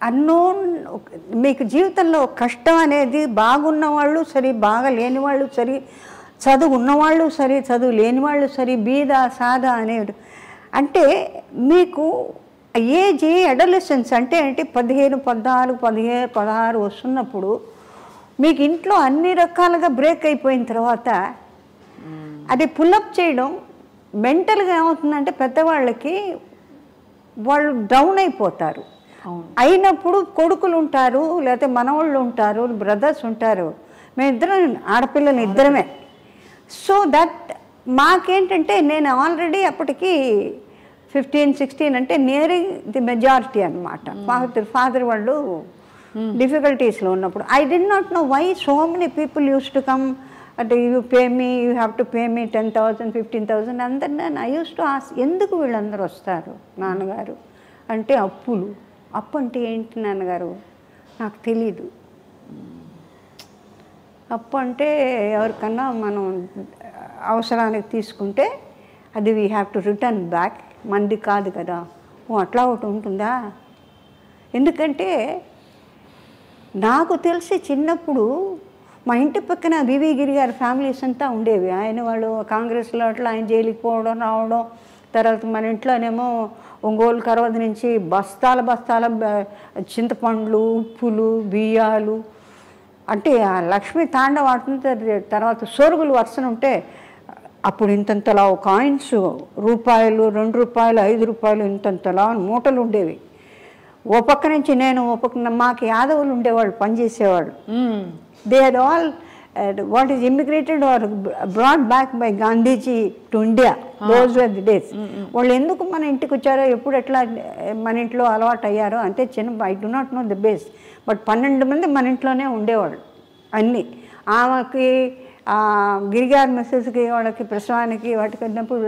అన్నోన్, మీకు జీవితంలో కష్టం అనేది బాగున్న వాళ్ళు సరే, బాగా లేని వాళ్ళు సరే, చదువు ఉన్నవాళ్ళు సరే, చదువు లేని వాళ్ళు సరే, బీద సాదా అనేది. అంటే మీకు ఏజ్ అడోలెసెన్స్ అంటే ఏంటి, 13, 14, 15, 16 వస్తున్నప్పుడు మీకు ఇంట్లో అన్ని రకాలుగా బ్రేక్ అయిపోయిన తర్వాత అది పుల్అప్ చేయడం మెంటల్గా ఏమవుతుందంటే, పెద్దవాళ్ళకి వాళ్ళు డౌన్ అయిపోతారు. అయినప్పుడు కొడుకులు ఉంటారు, లేకపోతే మనవాళ్ళు ఉంటారు, బ్రదర్స్ ఉంటారు. మేమిద్దరం ఆడపిల్లలు ఇద్దరమే. సో దట్ మాకేంటంటే, నేను ఆల్రెడీ అప్పటికి 15, 16 అంటే నియరింగ్ ది మెజారిటీ అనమాట. ఫాదర్ వాళ్ళు డిఫికల్టీస్లో ఉన్నప్పుడు I did not know why so many people use to come. అంటే you pay me, you have to pay me 10,000, 15,000 అందరు. నేను ఐ యూస్ టు ఆస్క్, ఎందుకు వీళ్ళందరూ వస్తారు నాన్నగారు అంటే? అప్పులు. అప్పు అంటే ఏంటి నాన్నగారు నాకు తెలీదు. అప్పు అంటే ఎవరికన్నా మనం అవసరానికి తీసుకుంటే అది we have to return back, మంది కాదు కదా. అట్లా ఒకటి ఉంటుందా? ఎందుకంటే నాకు తెలిసి చిన్నప్పుడు మా ఇంటి పక్కన వివి గిరి గారి ఫ్యామిలీస్ అంతా ఉండేవి. ఆయన వాళ్ళు కాంగ్రెస్లో అట్లా ఆయన జైలుకి పోవడం రావడం. తర్వాత మన ఇంట్లోనేమో ఒంగోలు కరవది నుంచి బస్తాల చింతపండ్లు, ఉప్పులు, బియ్యాలు. అంటే ఆ లక్ష్మీ తాండవ ఆడుతుంది. తర్వాత సోరుగులు వరుసన ఉంటే అప్పుడు ఇంతంతలా కాయిన్స్, రూపాయలు, 2 రూపాయలు, 5 రూపాయలు ఇంతంతలా మూటలు ఉండేవి. ఓ పక్క నుంచి నేను ఓ పక్కన మాకు యాదవులు ఉండేవాళ్ళు పనిచేసేవాళ్ళు. They are all what is immigrated or brought back by Gandhiji to India. Those were the days. వాళ్ళు ఎందుకు మన ఇంటికి వచ్చారో, ఎప్పుడు ఎట్లా మన ఇంట్లో అలవాటు అయ్యారో అంటే చిన్న I do not know the base. But 12 మంది మన ఇంట్లోనే ఉండేవాళ్ళు అన్నీ. ఆమెకి గిరిగారి మెసేజ్కి వాళ్ళకి ప్రసవానికి వాటికి వెళ్ళినప్పుడు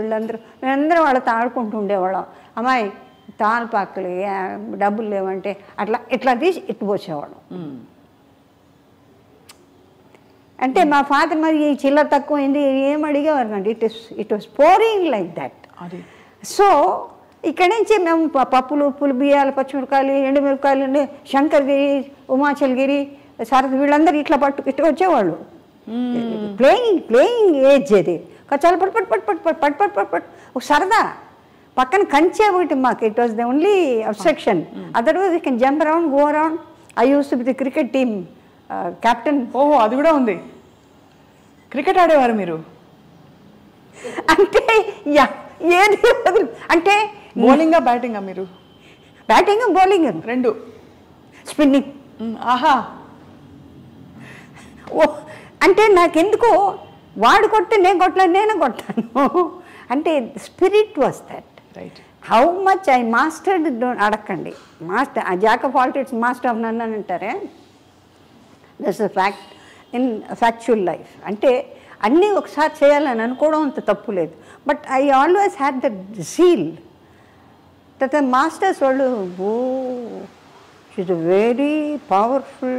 మేమందరం వాళ్ళతో ఆడుకుంటూ ఉండేవాళ్ళం. అమ్మాయి తాల్పాకులు డబ్బులు లేవంటే ఇట్లా తీసి ఇట్టు పోసేవాళ్ళం. అంటే మా ఫాదర్ మరి ఈ చిల్లర తక్కువైంది ఏం అడిగేవారు కండి. It was pouring like that. So ఇక్కడి నుంచి మేము పప్పులు ఉప్పులు బియ్యాలు పచ్చిమిరకాయలు ఎండుమిరకాయలు శంకర్గిరి ఉమాచల్గిరి సారథి వీళ్ళందరూ ఇట్లా ఇట్లా వచ్చేవాళ్ళు. ప్లేయింగ్ ఏజ్ అది చాలా పట్ ఒక సరదా. పక్కన కంచే ఒకటి మాకు. It was the only obstruction. Otherwise you can jump around, go around. I used to be the cricket team captain. ఓహో, అది కూడా ఉంది. క్రికెట్ ఆడేవారు మీరు? అంటే ఏది అంటే బౌలింగా బ్యాటింగా మీరు? బ్యాటింగ్ బౌలింగ్ రెండు. స్పిన్నింగ్. ఆహా. ఓ అంటే నాకెందుకో వాడు కొడితే నేను కొట్టలేదు, నేను కొట్టాను అంటే spirit was that. Right. How much I mastered అడగండి. Master jack of all trades master of none అని అంటారే. That's a fact in factual life. అంటే అన్నీ ఒకసారి చేయాలని అనుకోవడం అంత తప్పు లేదు. But I always had that zeal. That masters వాళ్ళు she very powerful,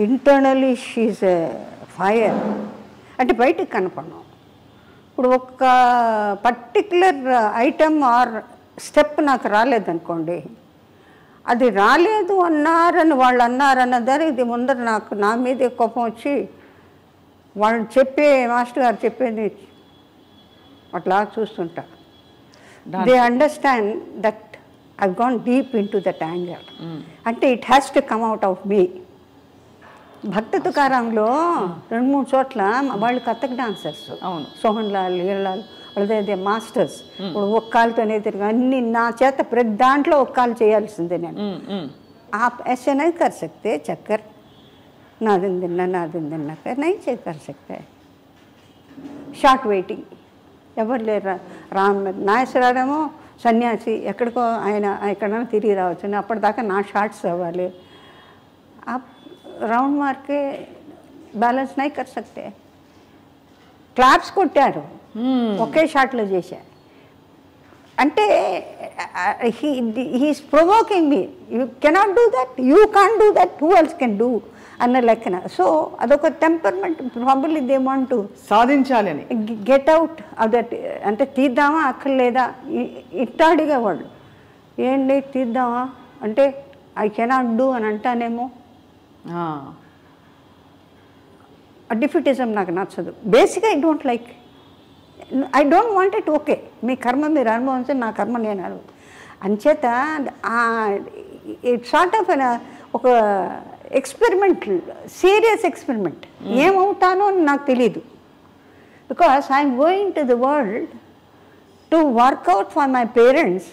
internally she a fire. అంటే బయటికి కనపడను. ఇప్పుడు ఒక పర్టిక్యులర్ ఐటమ్ ఆర్ స్టెప్ నాకు రాలేదనుకోండి, అది రాలేదు అన్నారని వాళ్ళు అన్నారన్న దానికి ముందర నా మీదే కోపం వచ్చి వాళ్ళు మాస్టర్ గారు చెప్పేది అట్లా చూస్తుంటా. They understand that I've gone deep into that angle. అంటే it has to come out of me. భక్త తుకారాంలో 2-3 చోట్ల వాళ్ళు కథక్ డాన్సర్స్. అవును. సోహన్ లాల్, లీలాల్ వాళ్ళదే మాస్టర్స్. ఇప్పుడు ఒక్క కాలుతోనే తిరిగి అన్ని నా చేత ప్రతి దాంట్లో ఒక్క కాలు చేయాల్సిందే నేను. आप ऐसे नहीं कर सकते चक्कर, ना दिन दिन कर नहीं कर सकते. షార్ట్ వెయిటింగ్ ఎవరు లేరు. నాగేశ్వరరావు సన్యాసి, ఎక్కడికో ఆయన ఎక్కడైనా తిరిగి రావచ్చు. అప్పటిదాకా నా షార్ట్స్ అవ్వాలి. రౌండ్ మార్కే బ్యాలెన్స్ నై కర్ సక్తే. క్లాప్స్ కొట్టారు, ఒకే షాట్లో చేశారు. అంటే he's provoking me. You cannot do that, you can't do that, who else can do అన్న లెక్కన. సో అదొక temperament. Probably they want to సాధించాలి అని గెట్ అవుట్ ఆఫ్ దట్. అంటే తీద్దామా అక్కర్లేదా ఇట్టా అడిగేవాళ్ళు. ఏంటి తీద్దామా అంటే ఐ కెనాట్ డూ అని అంటానేమో. డిఫిటిజం నాకు నచ్చదు. బేసిక్గా I don't like, I don't want it. Okay, మీ కర్మ మీరు అనుభవించి నా కర్మ నేను అనుభవం అంచేత ఇట్ సార్ట్ ఆఫ్ ఒక ఎక్స్పెరిమెంట్, సీరియస్ ఎక్స్పెరిమెంట్. ఏమవుతానో అని నాకు తెలీదు. Because I'm going to the world to work out for my parents.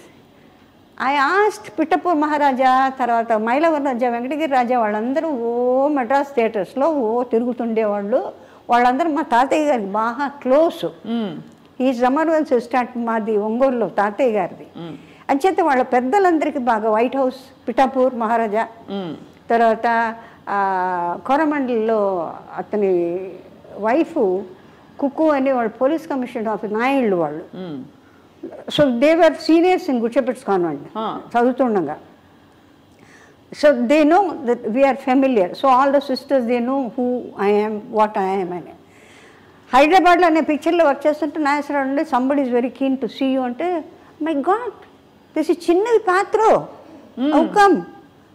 I asked Pithapur Maharaja, తర్వాత మైలవరం రాజా, వెంకటగిరి రాజా వాళ్ళందరూ మెడ్రాస్ థియేటర్స్లో తిరుగుతుండేవాళ్ళు. వాళ్ళందరూ మా తాతయ్య గారికి బాగా క్లోజ్. ఈ జమర్వెల్స్ స్టార్ట్ మాది ఒంగోలులో తాతయ్య గారిది. అంచేత వాళ్ళ పెద్దలందరికీ బాగా వైట్ హౌస్, పిఠాపూర్ మహారాజా, తర్వాత కోరమండలిలో అతని వైఫ్ కుక్కు అని వాళ్ళు పోలీస్ కమిషనర్ ఆఫ్ నాయుళ్ళు వాళ్ళు. So they were seniors in Good Shepherd's convent చదువుతుండగా. So they know that we're familiar. So all the sisters they know who I am, what I am అని. హైదరాబాద్లో అనే పిక్చర్లో వర్క్ చేస్తుంటే నాగేశ్వరరావు అంటే somebody is very keen to see you అంటే, my God this is చిన్నది పాత్ర,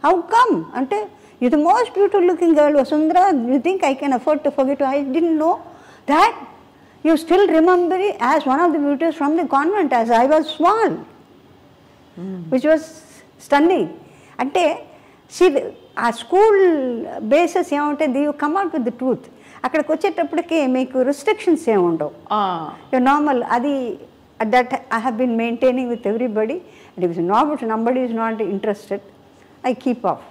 హౌ కమ్ అంటే you the most beautiful looking girl Vasundhara, you think I can afford to forget. I didn't know that you still remember it as one of the beauties from the convent as I was small, which was stunning. Ante see ఆ school bases ఏముంటుంది, you come out with the truth. అక్కడికి వచ్చేటప్పటికి మీకు restrictions ఏమి ఉండవు. Normal అది that I have been maintaining with everybody. And it is not nobody is not interested. I keep off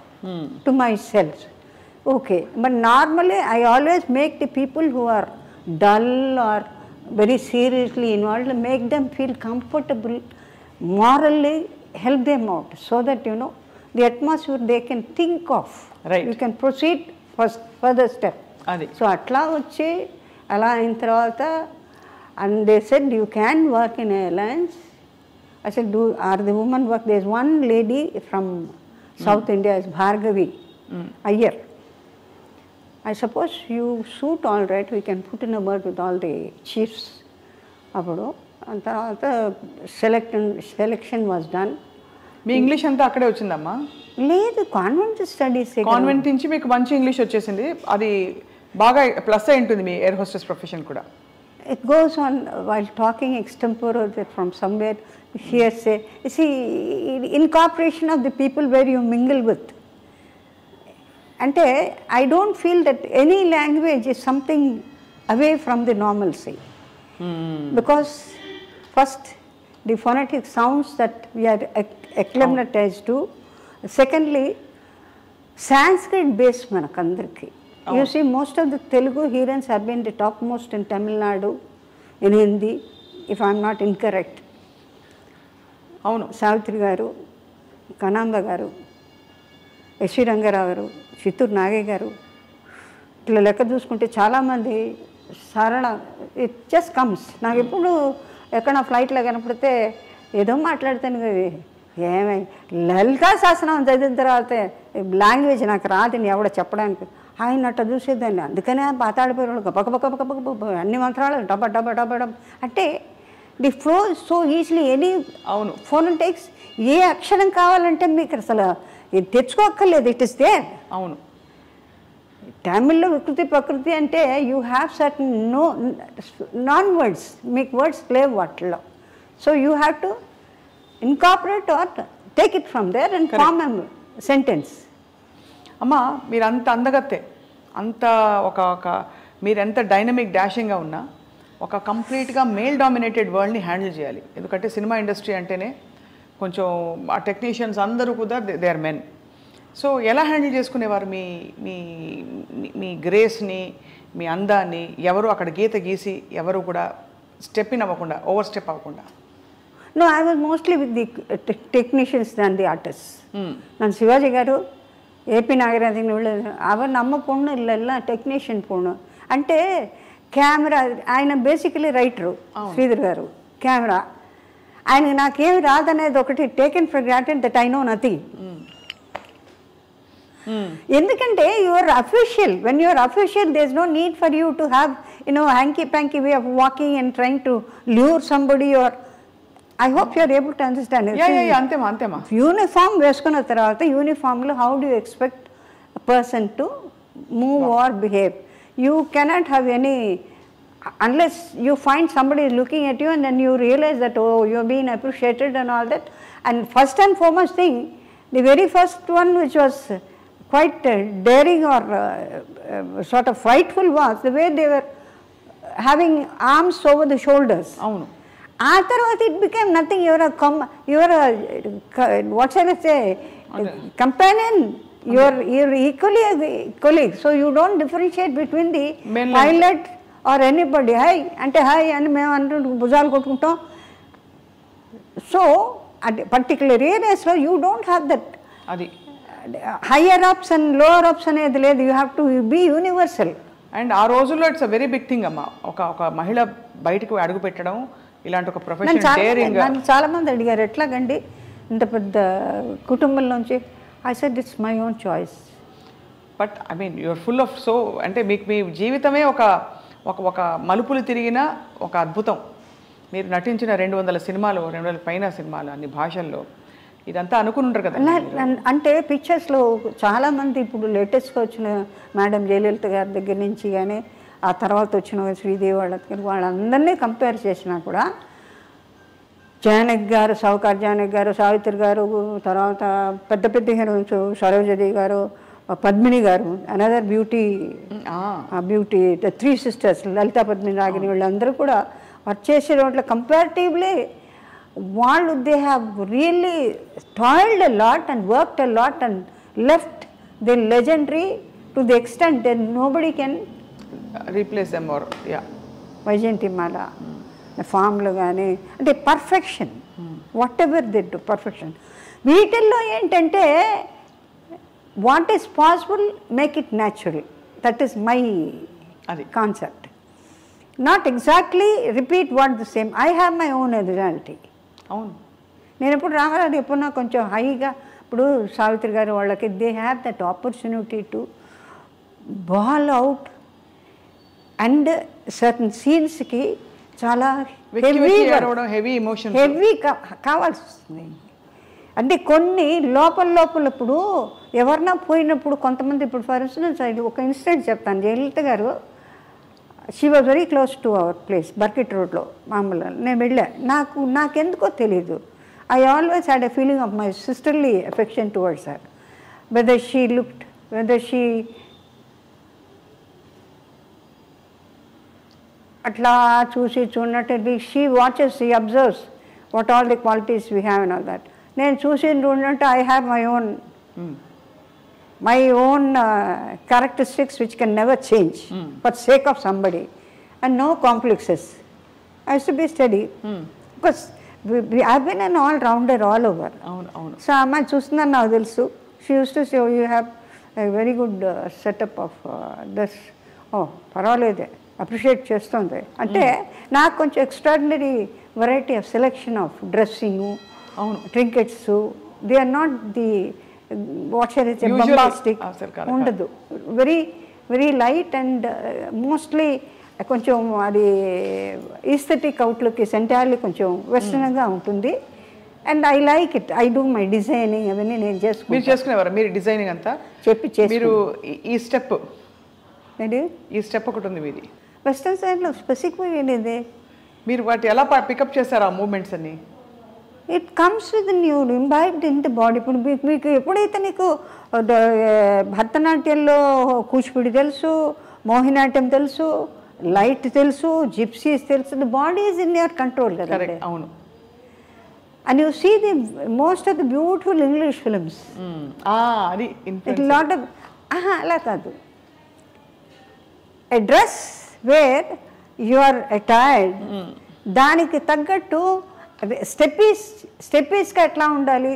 to myself. Okay, but normally I always make the people who are dull or very seriously involved, make them feel comfortable, morally help them out, so that the atmosphere they can think of. Right. You can proceed further step. అది So atla vachi ala ayin tarvata, and they said you can work in an alliance. I said, are the women work? There is one lady from South India, is Bhargavi Iyer. I suppose you suit all right, we can put in a word with all the chiefs. Appudu tarvata selection was done. Me English అంతా అక్కడే వచ్చిందమ్మా? లేదు, convent studies. Convent నుంచి మీకు మంచి English వచ్చేసింది, అది బాగా ప్లస్ అయి ఉంటుంది మీ ఎయిర్ హోస్టెస్ ప్రొఫెషన్ కూడా. It goes on while talking extempore from somewhere, hearsay. You see, incorporation of the people where you mingle with. Ante, I don't feel that any language is something away from the normalcy. Because first, the phonetic sounds that we are acclimatized to. Secondly, Sanskrit based manakandarki. You see, most of the Telugu hearers have been the topmost in Tamil Nadu, in Hindi, if I am not incorrect. అవును, సావిత్రి గారు, కనాంబ గారు, SV Rangarao గారు, చిత్తూరు నాగయ్య గారు, ఇట్లా లెక్క చూసుకుంటే చాలామంది సరళ, ఇట్ జస్ట్ కమ్స్. నాకు ఎప్పుడు ఎక్కడ ఫ్లైట్లో కనపడితే ఏదో మాట్లాడతాను కదా, ఏమై లలితా శాసనం చదివిన తర్వాత లాంగ్వేజ్ నాకు రాదని ఎవడ చెప్పడానికి, ఆయన అట్ట చూసేదాన్ని. అందుకనే పాతాడిపోయాడు పక్క అన్ని మంత్రాలు డబ్బా డబ్బా డబ్బా డబ్బా అంటే the flow so easily. Any అవును ఫోనెటిక్స్, ఏ అక్షరం కావాలంటే మీకు అసలు ఇది తెచ్చుకోక్కర్లేదు, ఇట్ ఇస్ దేర్. అవును, తమిళ్లో వికృతి ప్రకృతి అంటే you have certain non words, మీకు వర్డ్స్ లేవు వాటిల్లో. So you have to incorporate or take it from there and form a sentence. అమ్మా మీరు అంత అందగత్తే, అంత ఒక మీరు ఎంత డైనమిక్ డాషింగ్గా ఉన్నా ఒక కంప్లీట్గా మేల్ డామినేటెడ్ వరల్డ్ని హ్యాండిల్ చేయాలి. ఎందుకంటే సినిమా ఇండస్ట్రీ అంటేనే కొంచెం ఆ టెక్నీషియన్స్ అందరూ కూడా దే ఆర్ మెన్. సో ఎలా హ్యాండిల్ చేసుకునేవారు మీ మీ మీ గ్రేస్ని, మీ అందాన్ని? ఎవరు అక్కడ గీత గీసి ఎవరు కూడా స్టెప్ ఇన్ అవ్వకుండా, ఓవర్ స్టెప్ అవ్వకుండా? No, I was mostly with the technicians than the artists. ನಾನು ಶಿವಾಜಿ గారు, ఏపీ నాగరాజన్ అవర్ నమ్మ పొన్ను ఇళ్ళ టెక్నీషియన్ పొన్ను అంటే కెమెరా. ఆయన బేసికలీ రైటరు శ్రీధర్ గారు, కెమెరా. ఆయన నాకేమి రాదనేది ఒకటి taken for granted that I know nothing. ఎందుకంటే your official, when your official there is no need for you to have hanky panky way of walking and trying to lure somebody. Or I hope you are able to understand it. Yeah, antema. Uniform వేసుకున్న తర్వాత యూనిఫామ్లో how do you expect a person to move or behave? You cannot have any, unless you find somebody is looking at you and then you realize that, oh, you are being appreciated and all that. And first and foremost thing, the very first one which was quite daring or sort of frightful was the way they were having arms over the shoulders. అవును. ఆ తర్వాత it became nothing. Your what shall I say, companion, your equally colleague. So you don't differentiate between the pilot or anybody. Hi అంటే hi అని మేము అంటూ భుజాలు కొట్టుకుంటాం. So అంటే పర్టికులర్ ఏరియాస్లో యూ డోంట్ హ్యావ్ దట్. అది higher ups and lower ups అనేది లేదు. You have to be universal. And ఆ రోజుల్లో it's a very big thing అమ్మా, ఒక మహిళ బయటకు అడుగు పెట్టడం, ఇలాంటి ఒక ప్రొఫెషన్ డేరింగ్. నన్ను చాలామంది అడిగారు ఎట్లాగండి ఇంత పెద్ద కుటుంబంలోంచి. I said it's my own choice. But I mean you're full of so, అంటే మీకు మీ జీవితమే ఒక మలుపులు తిరిగిన ఒక అద్భుతం. మీరు నటించిన 200 సినిమాలు, 200 పైన సినిమాలు, అన్ని భాషల్లో, ఇదంతా అనుకుని ఉంటారు కదా. అంటే పిక్చర్స్లో చాలామంది ఇప్పుడు లేటెస్ట్గా వచ్చిన మేడం జయలలిత గారి దగ్గర నుంచి కానీ ఆ తర్వాత వచ్చిన శ్రీదేవి వాళ్ళందరినీ కంపేర్ చేసినా కూడా జానకి గారు, సౌకార్ జానకి గారు, సావిత్రి గారు, తర్వాత పెద్ద పెద్ద హీరోయిన్స్ సరోజదేవి గారు, పద్మిని గారు, another beauty the 3 sisters Lalitha, Padmini, Ragini, వీళ్ళందరూ కూడా వర్క్ చేసే వాటిలో కంపారిటివ్లీ వాళ్ళు they have really toiled a lot and worked a lot and left the legendary to the extent that nobody can replace them or Vyjayanthimala ఫామ్లు కానీ అంటే perfection whatever they do perfection. వీటిల్లో ఏంటంటే what is possible make it natural, that is my concept. Not exactly repeat what the same. I have my own originality. అవును, నేను ఎప్పుడు రామారావు ఎప్పుడు నాకు కొంచెం హైగా, ఇప్పుడు సావిత్రి గారు వాళ్ళకి they have that opportunity to bawl out and certain సీన్స్కి చాలా హెవీ ఎమోషన్ కావాల్సి వస్తుంది. అంటే కొన్ని లోపల ఇప్పుడు ఎవరన్నా పోయినప్పుడు కొంతమంది, ఇప్పుడు ఫర్ ఇన్స్టెన్స్ ఒక ఇన్సిడెంట్ చెప్తాను. జయలలిత గారు she was very close to our place Burkit రోడ్లో మామూలు. నేను వెళ్ళా, నాకెందుకో తెలీదు, I always had a feeling of my sisterly affection towards her. Whether she atla చూసి చూడనట్టు she watches, she observes what all the qualities we have and all that. నేను చూసి చూడనట్టు I have my own characteristics which can never change for sake of somebody, and no complexes. I used to be steady because I've been an all-rounder all over. So అమ్మాయి చూస్తున్నాను నాకు తెలుసు. She used to say, oh, you have a very good setup of this. Oh, పర్వాలేదే, appreciate చేస్తుంది. అంటే నాకు కొంచెం extraordinary variety of selection of dressing, trinkets. They are not the what shall it's bombastic ఉండదు. Very very light and mostly కొంచెం అది aesthetic outlook entirely కొంచెం వెస్టర్న్గా ఉంటుంది. And I like it. I do my designing అవన్నీ నేను చేసుకునేవారు. మీరు డిజైనింగ్ అంతా మీరు ఈ స్టెప్ ఒకటి ఉంది మీది వెస్టర్న్ సైడ్లో స్పెసిఫిక్గా ఏంటిది, మీరు వాటి ఎలా పికప్ చేశారు ఆ మూమెంట్స్ అన్ని? It comes with new imbibed in the body. ఇప్పుడు మీకు ఎప్పుడైతే నీకు భరతనాట్యంలో కూచిపూడి తెలుసు, మోహినాట్యం తెలుసు, లైట్ తెలుసు, జిప్సీస్ తెలుసు, the body is in your control కదా. అవును. And you see the most of the beautiful English films, lot of అలా కాదు, a dress where you are attired దానికి తగ్గట్టు స్టెప్పీస్గా ఎట్లా ఉండాలి.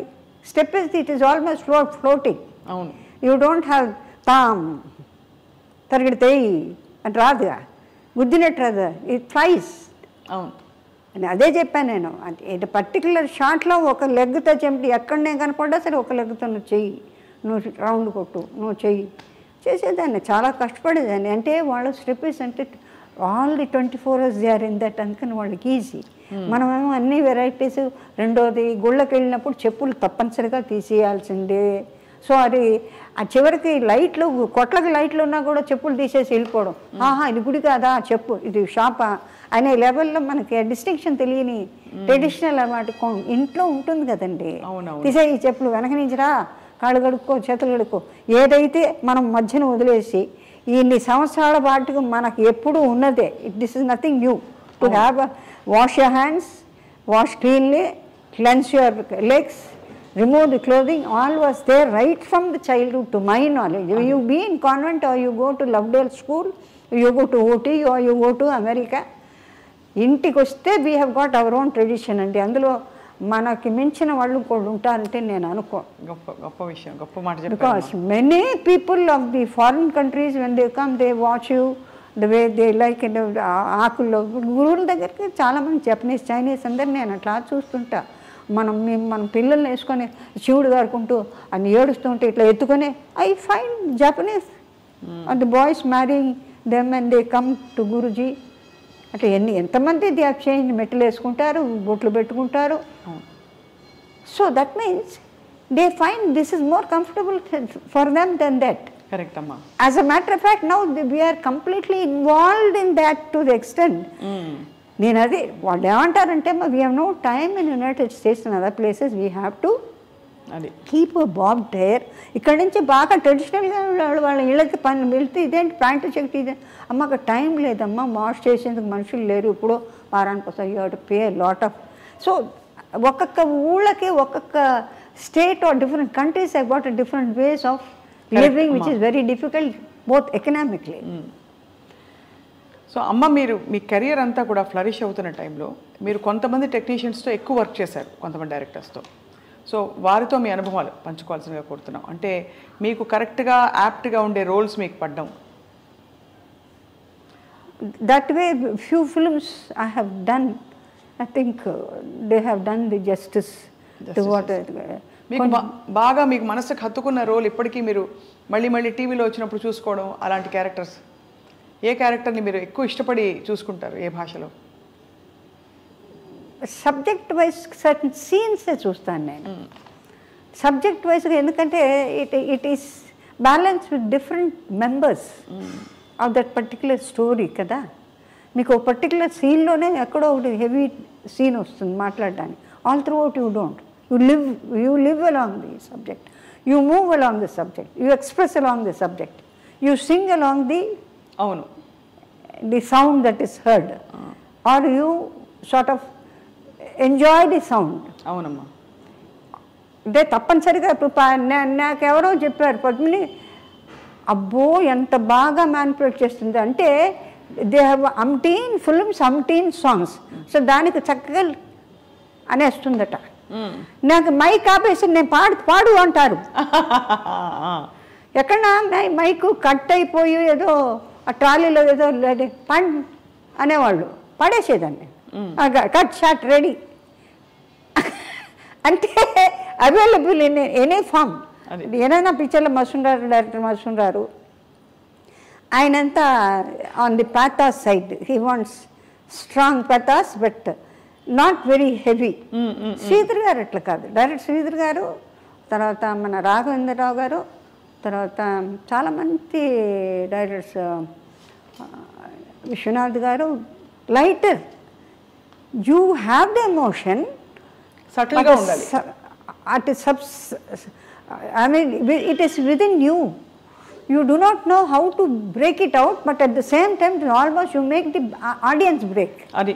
Steps it is almost floating. అవును. యూ డోంట్ హ్యావ్ తామ్ తరిగిడితేయి అని రాదుగా, గుద్దినట్టు రాదు, ఇట్ ఫ్లైస్. అవును. అని అదే చెప్పాను నేను. అంటే పర్టికులర్ షాట్లో ఒక లెగ్తో చెంపి ఎక్కడ నేను కనపడ్డా సరే ఒక లెగ్తో నువ్వు చెయ్యి, నువ్వు రౌండ్ కొట్టు, నువ్వు చెయ్యి చేసేదాన్ని. చాలా కష్టపడేదాన్ని. అంటే వాళ్ళు స్టెప్పీస్ అంటే all the 24 hours they are in that, అందుకని వాళ్ళకి ఈజీ. మనమేమో అన్ని వెరైటీస్. రెండోది గుళ్ళకి వెళ్ళినప్పుడు చెప్పులు తప్పనిసరిగా తీసేయాల్సిందే. సో అది ఆ చివరికి లైట్లు, కొట్లకి లైట్లు ఉన్నా కూడా చెప్పులు తీసేసి వెళ్ళిపోవడం. ఆహా ఇది గుడి కాదా చెప్పు, ఇది షాపా అనే లెవెల్లో మనకి డిస్టింక్షన్ తెలియని ట్రెడిషనల్ అన్నమాట ఇంట్లో ఉంటుంది కదండి. తీసే ఈ చెప్పులు వెనక నుంచిరా, కాళ్ళు కడుక్కో, చేతులు కడుక్కో. ఏదైతే మనం మధ్యన వదిలేసి ఇన్ని సంవత్సరాల పాటుకు మనకు ఎప్పుడు ఉన్నదే. This is nothing new to have wash your hands, wash cleanly, cleanse your legs, remove the clothing, all was there right from the childhood to my knowledge. You be in convent or you go to Lovedale school, you go to OT or you go to America. ఇంటికి వస్తే we have got our own tradition అండి. అందులో మనకి మించిన వాళ్ళు కూడా ఉంటారంటే నేను అనుకో. గొప్ప విషయం, గొప్ప మాట. Because many people of the foreign countries when they come they watch you the way they like. ఆకుల్లో గురువుల దగ్గరికి చాలామంది జపనీస్, చైనీస్ అందరు నేను అట్లా చూస్తుంటా. మన పిల్లల్ని వేసుకొని శివుడు గారుకుంటూ అని ఏడుస్తుంటే ఇట్లా ఎత్తుకొని I find Japanese and the boys marrying them and they come to Guruji. అట్లా ఎంతమంది దే హ్యావ్ చేంజ్, మెట్లు వేసుకుంటారు, బొట్లు పెట్టుకుంటారు. So that means they find this is more comfortable for them than that. Correct అమ్మా. As a matter of fact now we're completely involved in that to the extent. నేను అది వాళ్ళు ఏమంటారంటే we have no time in United States and other places we have to keep bob tyre. ఇక్కడ నుంచి బాగా ట్రెడిషనల్గా వాళ్ళ ఇళ్ళకి పని వెళ్తే ఇదేంటి ప్యాంటు చెక్కి ఇదే అమ్మ అక్కడ టైం లేదమ్మా, వాష్ చేసేందుకు మనుషులు లేరు, ఇప్పుడు వారానికి వస్తాయి, you have to pay lot of. So ఒక్కొక్క ఊళ్ళకి ఒక్కొక్క state or different countries have got different ways of living which is very difficult both economically. So అమ్మ, మీరు మీ కెరియర్ అంతా కూడా ఫ్లరిష్ అవుతున్న టైంలో మీరు కొంతమంది టెక్నీషియన్స్తో ఎక్కువ వర్క్ చేశారు, కొంతమంది డైరెక్టర్స్తో. సో వారితో మీ అనుభవాలు పంచుకోవాల్సిందిగా కోరుతున్నాం. అంటే మీకు కరెక్ట్గా యాప్ట్గా ఉండే రోల్స్ మీకు పడ్డం. That way few films I have done, I think they have done the justice to what మీకు బాగా మీకు మనసుకు హత్తుకున్న రోల్ ఇప్పటికీ మీరు మళ్ళీ మళ్ళీ టీవీలో వచ్చినప్పుడు చూసుకోవడం అలాంటి క్యారెక్టర్స్, ఏ క్యారెక్టర్ని మీరు ఎక్కువ ఇష్టపడి చూసుకుంటారు, ఏ భాషలో? సబ్జెక్ట్ వైజ్ సర్టన్ సీన్సే చూస్తాను నేను, సబ్జెక్ట్ వైజ్గా. ఎందుకంటే it is balance with different members of that particular story కదా. మీకు ఒక పర్టికులర్ సీన్లోనే ఎక్కడో ఒకటి హెవీ సీన్ వస్తుంది మాట్లాడడానికి. All throughout you don't, you live along the subject, you move along the subject, you express along the subject, you sing along the అవును the sound that is heard, or you sort of enjoy the sound. అవునమ్మా. అంటే తప్పనిసరిగా ఇప్పుడు నాకెవరో చెప్పారు పద్మిని, అబ్బో ఎంత బాగా manipulate చేస్తుంది అంటే, they have అంటీన్ films, అంటీన్ songs, so దానికి చక్కగా అనేస్తుందట. నాకు మైక్ ఆపేసి నేను పాడు అంటారు. ఎక్కడ మైకు కట్ అయిపోయి ఏదో ఆ ట్రాలీలో ఏదో అనేవాళ్ళు, పడేసేదాన్ని. కట్ షాట్ రెడీ అంటే అవైలబుల్ ఇన్ ఎనీ ఫామ్. ఏదైనా పిక్చర్లో మసూన్ డైరెక్టర్ మసూన్ గారు ఆయనంతా on the pathos side, he wants strong pathos but not very heavy. Sridhar గారు అట్లా కాదు, డైరెక్టర్ శ్రీధర్ గారు, తర్వాత మన రాఘవేంద్రరావు గారు, తర్వాత చాలామంది డైరెక్టర్స్, విశ్వనాథ్ గారు, lighter. You have the emotion, సటిల్గా ఉండాలి. I mean, it is within you. You do not know how to break it out, but at the same time, almost you make the audience break. అది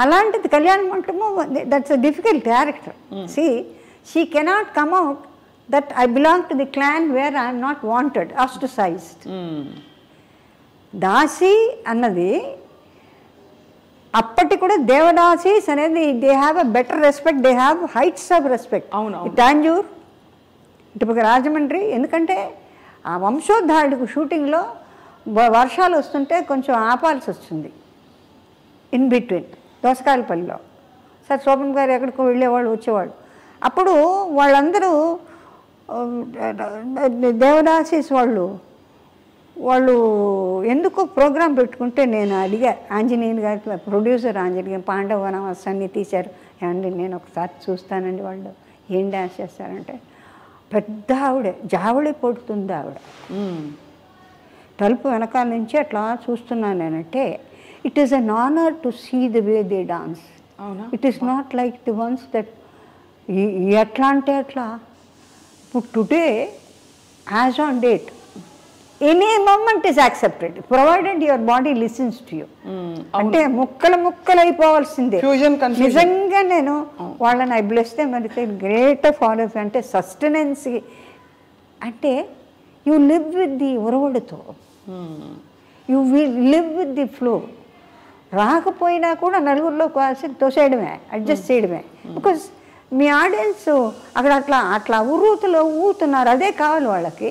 అలాంటిది కళ్యాణ మంటపము, that's a difficult character. See, she cannot come out that I belong to the clan where I am not wanted, ostracized. దాసి అన్నది అప్పటి కూడా దేవదాసీస్ అనేది they have a better respect, they have heights of respect. Tanjore, ఇటు రాజమండ్రి, ఎందుకంటే ఆ వంశోద్ధారుడికి షూటింగ్లో వర్షాలు వస్తుంటే కొంచెం ఆపాల్సి వస్తుంది ఇన్ బిట్వీన్ దోసకాయలపల్లిలో. సార్ శోభన్ గారు ఎక్కడికో వెళ్ళేవాళ్ళు వచ్చేవాళ్ళు. అప్పుడు వాళ్ళందరూ దేవదాసీస్ వాళ్ళు ఎందుకో ప్రోగ్రాం పెట్టుకుంటే నేను అడిగా ఆంజనేయుని గారికి, ప్రొడ్యూసర్ ఆంజనేయ, పాండవ వనవాసాన్ని తీశారు, ఏమండి నేను ఒకసారి చూస్తానండి. వాళ్ళు ఏం డ్యాన్స్ చేస్తారంటే, పెద్ద ఆవిడ జావళి పడుతుంది ఆవిడ, తలుపు వెనకాల నుంచి అట్లా చూస్తున్నాను నేనంటే, it is an honour to see the way they dance. It is not like the ones that ఎట్లా అంటే అట్లా. ఇప్పుడు today as on date any moment is accepted provided your body listens to you. అంటే ముక్కలు అయిపోవాల్సిందే. నిజంగా నేను వాళ్ళని ఐబ్లెస్తే మరి గ్రేట్ ఫాలో అంటే సస్టెనెన్సీ అంటే యూ లివ్ విత్ ది ఉరవడితో, you live with the flow. రాకపోయినా కూడా నలుగురిలో కాసి తోసేయడమే, అడ్జస్ట్ చేయడమే. బికాజ్ మీ ఆడియన్స్ అక్కడ అట్లా ఉర్రూతలో ఊతున్నారు, అదే కావాలి వాళ్ళకి,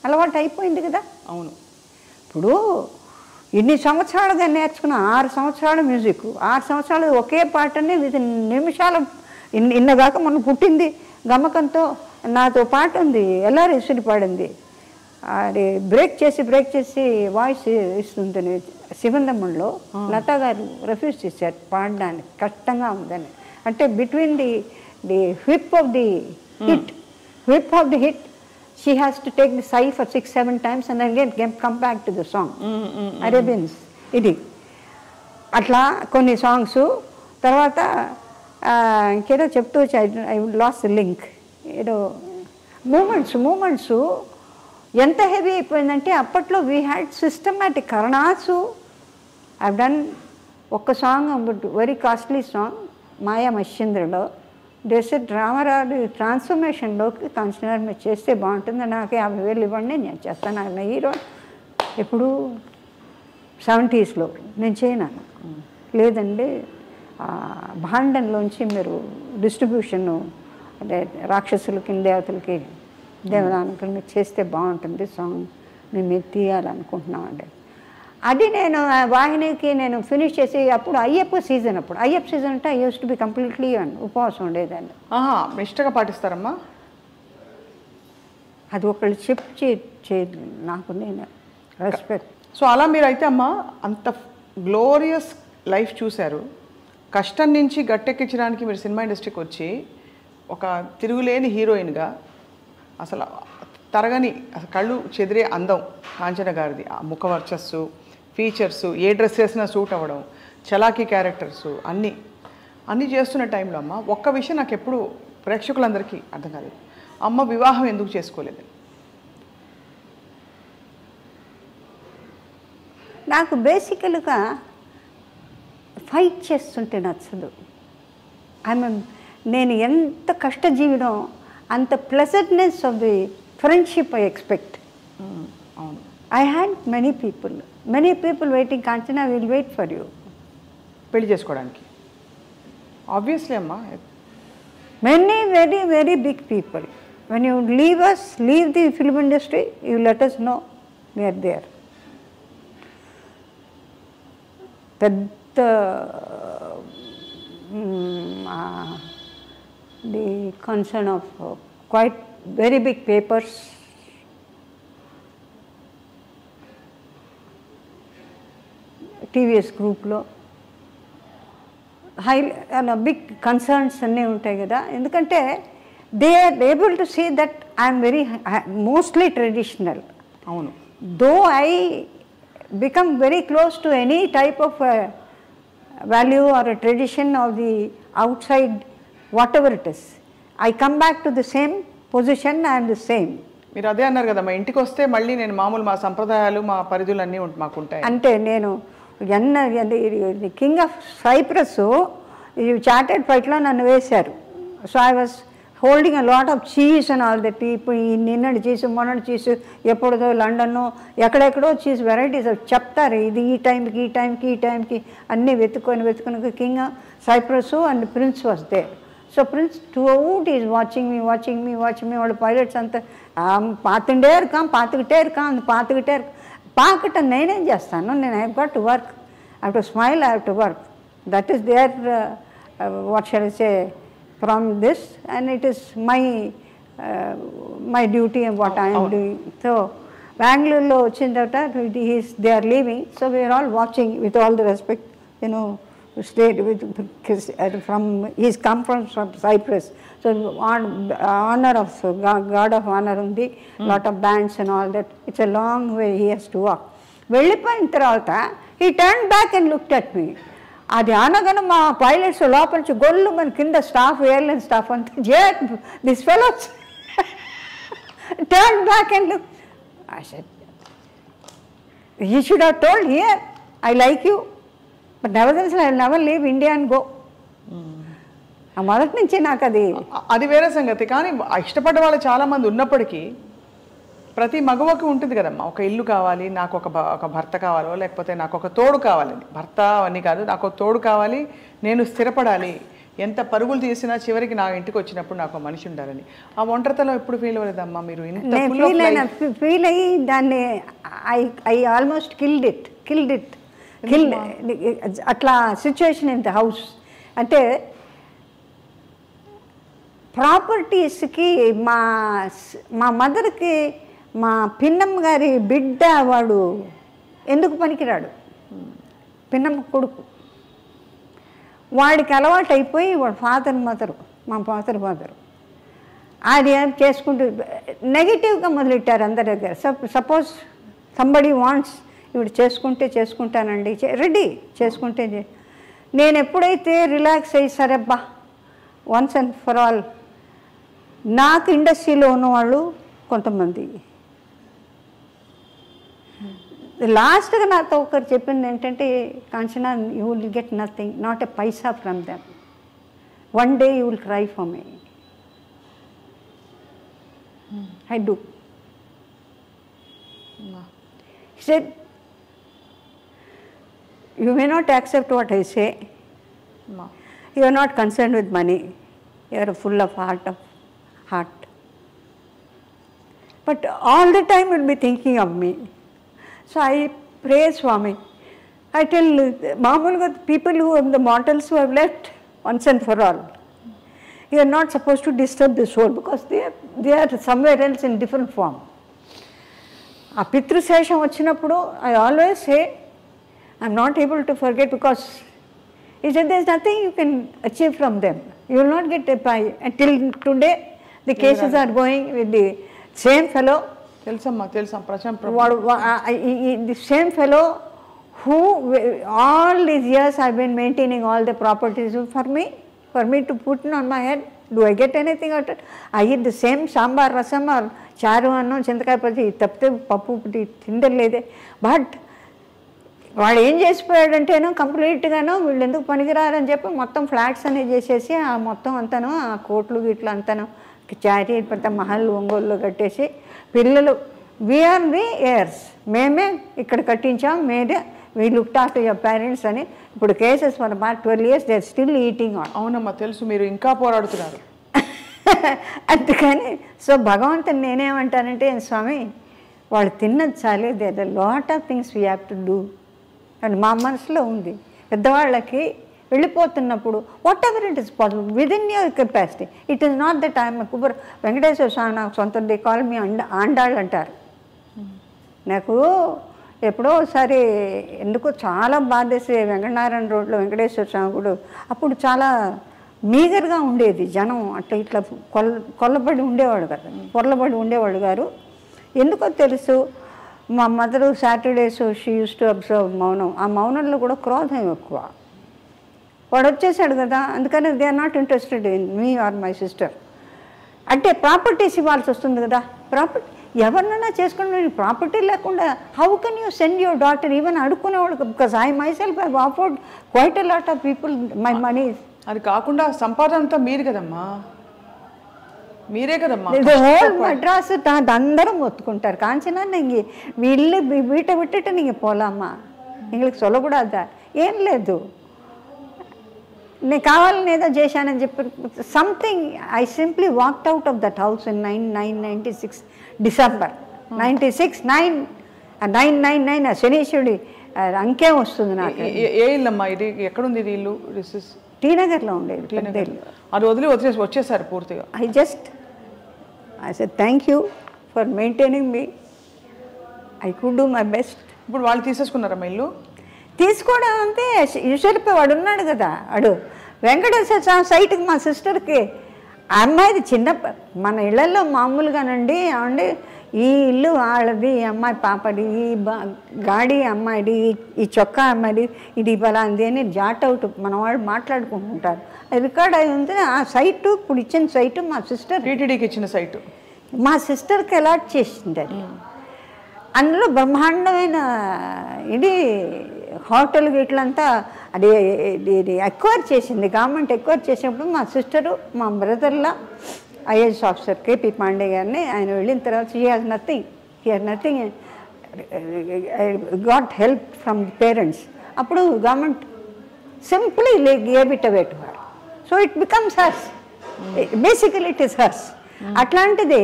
అలవాటు అయిపోయింది కదా. అవును. ఇప్పుడు ఇన్ని సంవత్సరాలుగా నేర్చుకున్న 6 సంవత్సరాల మ్యూజిక్, 6 సంవత్సరాలు ఒకే పాటని విత్ నిమిషాలు ఇన్నగాక మనం పుట్టింది గమకంతో నాతో పాట ఉంది, ఎల్లారి ఇసుడి పాడింది, అది బ్రేక్ చేసి వాయిస్ ఇస్తుంది శివందమ్మంలో. లతా గారు రిఫ్యూజ్ చేశారు పాడడానికి, కష్టంగా ఉందని. అంటే between the whip of the hit, she has to take the sai for 6-7 times and then again come back to the song. Arabians ఇది అట్లా కొన్ని సాంగ్స్. తర్వాత ఇంకేదో చెప్తూ ఐ లాస్ట్ ది లింక్, ఏదో మూమెంట్స్ ఎంత హెవీ అయిపోయిందంటే అప్పట్లో వీ హ్యాడ్ సిస్టమాటిక్ కరణాసు. ఐ డన్ ఒక్క సాంగ్, వెరీ కాస్ట్లీ సాంగ్, మాయా మశ్చంద్రలో దేశ రామారావు ట్రాన్స్ఫర్మేషన్లోకి కాంచనా మీరు చేస్తే బాగుంటుంది, నాకు 50,000 ఇవ్వండి నేను చేస్తాను. ఆయన హీరో ఎప్పుడు 70s నేను చేయను. లేదండి భాండంలోంచి మీరు డిస్ట్రిబ్యూషను అంటే రాక్షసులకి దేవతలకి దేవదానకులు మీరు చేస్తే బాగుంటుంది సాంగ్, మేము మీరు తీయాలనుకుంటున్నామండి. అది నేను వాహినికి నేను ఫినిష్ చేసి అప్పుడు అయ్యప్ప సీజన్ అంటే I used to be completely ఉపవాసం ఉండేదాన్ని. ఇష్టంగా పాటిస్తారమ్మా? అది ఒకళ్ళు చెప్పి నాకు నేను రెస్పెక్ట్. సో అలా మీరైతే అమ్మా అంత గ్లోరియస్ లైఫ్ చూశారు, కష్టం నుంచి గట్టెక్కించడానికి మీరు సినిమా ఇండస్ట్రీకి వచ్చి ఒక తిరుగులేని హీరోయిన్గా అసలు తరగని అసలు కళ్ళు చెదిరే అందం కాంచన గారిది. ఆ ముఖ వర్చస్సు, ఫీచర్సు, ఏ డ్రెస్ వేసినా సూట్ అవ్వడం, చలాకీ క్యారెక్టర్సు అన్నీ చేస్తున్న టైంలో అమ్మ ఒక్క విషయం నాకు ఎప్పుడు ప్రేక్షకులందరికీ అర్థం కాలేదు, అమ్మ వివాహం ఎందుకు చేసుకోలేదు? నాకు బేసికల్గా ఫైట్ చేస్తుంటే నచ్చదు. నేను ఎంత కష్టజీవినో అంత pleasantness of the friendship I expect. అవును, I had many people waiting, Kanchana will wait for you. పెళ్లి చేసుకోవడానికి ఆబ్వియస్లీ అమ్మా many very very big people. When you leave the film industry you let us know we are there. పెద్ద the concern of quite very big papers, TVS గ్రూప్లో big concerns అన్నీ ఉంటాయి కదా. ఎందుకంటే they are able to see that I'm very mostly traditional. అవును, though I become very close to any type of value or a tradition of the outside, whatever it is, I come back to the same position and the same. మీరు అదే అన్నారు కదా, మా ఇంటికి వస్తే మళ్ళీ నేను మామూలు మా సంప్రదాయాలు మా పరిధులు అన్నీ మాకు ఉంటాయి అంటే నేను కింగ్ ఆఫ్ సైప్రస్ చార్టెడ్ ఫైట్లో నన్ను వేశారు. So I was holding a lot of cheese and all that. ఇప్పుడు ఈ నిన్నటి చీజ్ మొన్నటి చీజ్ ఎప్పుడుదో లండన్ ఎక్కడెక్కడో చీజ్ వెరైటీస్ చెప్తారు, ఇది ఈ టైంకి అన్నీ వెతుకొని king Cyprus and prince was there. So prince throughout is watching me వాళ్ళు పైలట్స్ అంతా పాతుకిటే ఇరుకాం పాకటం నేనేం చేస్తాను, నేను I have got to work, I have to smile, I have to work. That is there what shall I say from this, and it is my duty and what I am doing. So Bangalore lo vachin tarvata they are leaving, so we are all watching with all the respect, stayed with from he's come from Cyprus, so honor of God of honor undi, lot of bands and all that. It's a long way he has to walk. Vellipoyin tarvata he turned back and looked at me. అది అనగానే మా pilots లోపల నుంచి గొల్లు మన కింద staff, airline staff అంతా this fellows turn back and look. I said you should have told here I like you, but nevertheless I will never leave India and go. ఆ మొదటి నుంచి నాకు అది వేరే సంగతి. కానీ ఇష్టపడ్డ వాళ్ళు చాలామంది ఉన్నప్పటికీ ప్రతి మగవకి ఉంటుంది కదమ్మా, ఒక ఇల్లు కావాలి, నాకు ఒక భర్త కావాలో లేకపోతే నాకు ఒక తోడు కావాలని. భర్త అవన్నీ కాదు, నాకు ఒక తోడు కావాలి, నేను స్థిరపడాలి, ఎంత పరుగులు తీసినా చివరికి నా ఇంటికి వచ్చినప్పుడు నాకు మనిషి ఉండాలని. ఆ ఒంటరితనం ఎప్పుడు ఫీల్ అవ్వలేదమ్మా మీరు? ఫీల్ అయ్యి దాన్ని ఐ ఆల్మోస్ట్ కిల్డ్ ఇట్ అట్లా సిచ్యువేషన్ ఇన్ ద హౌస్. అంటే ప్రాపర్టీస్కి మా మదర్కి మా పిన్నమ్మ గారి బిడ్డ వాడు ఎందుకు పనికిరాడు, పిన్నమ్మ కొడుకు, వాడికి అలవాటు అయిపోయి వాడు మా ఫాదర్ అది చేసుకుంటూ నెగిటివ్గా మొదలెట్టారు అందరి దగ్గర. సపోజ్ సంబడి వాంట్స్ ఇవి చేసుకుంటానండి, రెడీ చేసుకుంటే. నేను ఎప్పుడైతే రిలాక్స్ అయ్యి సరేబ్బా వన్స్ అండ్ ఫర్ ఆల్, నాకు ఇండస్ట్రీలో ఉన్నవాళ్ళు కొంతమంది లాస్ట్గా నాతో ఒకరు చెప్పింది ఏంటంటే, Kanchana you will get nothing, not a Paisa from them. one day you will cry for me. I do. He said, you may not accept what I say. You are not concerned with money. You are full of heart. But all the time you will be thinking of me. So I pray, Swami. I tell Mamulga, people who are the mortals who have left once and for all, you are not supposed to disturb the soul because they are somewhere else in different form. A Pitru Sesham vachinappudu, I always say, I am not able to forget because he said there is nothing you can achieve from them. You will not get a pie. Until today, the cases are going with the same fellow. The same fellow who all these years I have been maintaining all the properties for me to put on my head. Do I get anything out of it? I eat the same sambar, rasam or charu annam, chintakai pati, tapte pappu pati, tindalede. But వాడు ఏం చేసిపోయాడంటేనో కంప్లీట్గానో వీళ్ళు ఎందుకు పనికిరారని చెప్పి మొత్తం flats అనేవి చేసేసి ఆ మొత్తం అంతాను ఆ కోట్లు గిట్లు అంతాను చారీ పెద్ద మహల్ ఒంగోలు కట్టేసి పిల్లలు వీఆర్ ది ఎయిర్స్, మేమే ఇక్కడ కట్టించాం, మేమే we looked after your parents అని. ఇప్పుడు cases for about 12 years they are still eating on. అవునమ్మా తెలుసు, మీరు ఇంకా పోరాడుతున్నారు. అందుకని సో భగవంతుని నేనేమంటానంటే, స్వామి వాళ్ళు తిన్నది చాలే, there are lot of things we have to do అని మా మనసులో ఉంది. పెద్దవాళ్ళకి వెళ్ళిపోతున్నప్పుడు whatever it is possible within your capacity. It is not the time. Kuber Venkateswara Swami నాకు సొంత దే కాల్ మీ ఆండాళ్ళు అంటారు. నాకు ఎప్పుడో ఒకసారి ఎందుకో చాలా బాధేసి వెంకటనారాయణ రోడ్లో వెంకటేశ్వర స్వామి గుడి అప్పుడు చాలా మీగర్గా ఉండేది జనం, అట్లా ఇట్లా కొల్లబడి ఉండేవాడు కదా, పొరలబడి ఉండేవాడు గారు. ఎందుకో తెలుసు మా mother Saturdays she use to observe మౌనం. ఆ మౌనంలో కూడా క్రోధం ఎక్కువ. వాడు వచ్చేసాడు కదా, అందుకని they are not interested in me or my sister. అంటే ప్రాపర్టీస్ ఇవ్వాల్సి వస్తుంది కదా. ప్రాపర్టీ ఎవరినైనా చేసుకుని ప్రాపర్టీ లేకుండా how can you send your daughter even అడుక్కునేవాడు. Because I myself I afford quite a lot of people my money. అది కాకుండా సంపాదన అంతా మీరు కదమ్మా, మీరే కదమ్మా. హోల్ మద్రాసు అందరూ మొత్తుకుంటారు. కాంచనా నీకు వీళ్ళు వీట విட்டுட்டு நீங்கள் పోలామా, எங்களுக்கு சொல்லக்கூடாதா? ఏం లేదు, నేను కావాలని ఏదో చేశానని చెప్పి something. I simply walked out of that house in 1996 December 96 999 శనీశ్వరుడి అంకే వస్తుంది నాకు. ఏ ఇల్లమ్మా ఇది? ఎక్కడుంది ఇది ఇల్లు? టీ నగర్లో ఉండేది. అది వదిలి వచ్చేసారు పూర్తిగా. I said thank you for maintaining me. I could do my best. ఇప్పుడు వాళ్ళు తీసేసుకున్నారమ్మా ఇల్లు? తీసుకోవడం అంటే యూజువల్ వాడు ఉన్నాడు కదా, వాడు వెంకటేశ్వర స్వామి సైట్కి మా సిస్టర్కి ఆ అమ్మాయిది చిన్న మన ఇళ్లలో మామూలుగానండి ఏమండి ఈ ఇల్లు వాళ్ళది, ఈ అమ్మాయి పాపది, ఈ గాడి అమ్మాయిది, ఈ చొక్కా అమ్మాయిది, ఇది బలాంది అని జాట్ అవుట్ మన వాళ్ళు మాట్లాడుకుంటుంటారు. రికార్డ్ అయి ఉంది. ఆ సైటు ఇప్పుడు ఇచ్చిన సైటు మా సిస్టర్ టీటీడీకి ఇచ్చిన సైటు మా సిస్టర్కి అలాట్ చేసింది. అది అందులో బ్రహ్మాండమైన ఇది హోటల్ ఇట్లంతా అది ఎక్వైర్ చేసింది గవర్నమెంట్. ఎక్వైర్ చేసినప్పుడు మా సిస్టరు మా బ్రదర్లా ఐఏఎస్ ఆఫీసర్ కేపీ పాండే గారిని ఆయన వెళ్ళిన తర్వాత he has nothing got help from the parents. అప్పుడు government simply gave it away to her. So it becomes hers, basically it is hers. అట్లాంటిది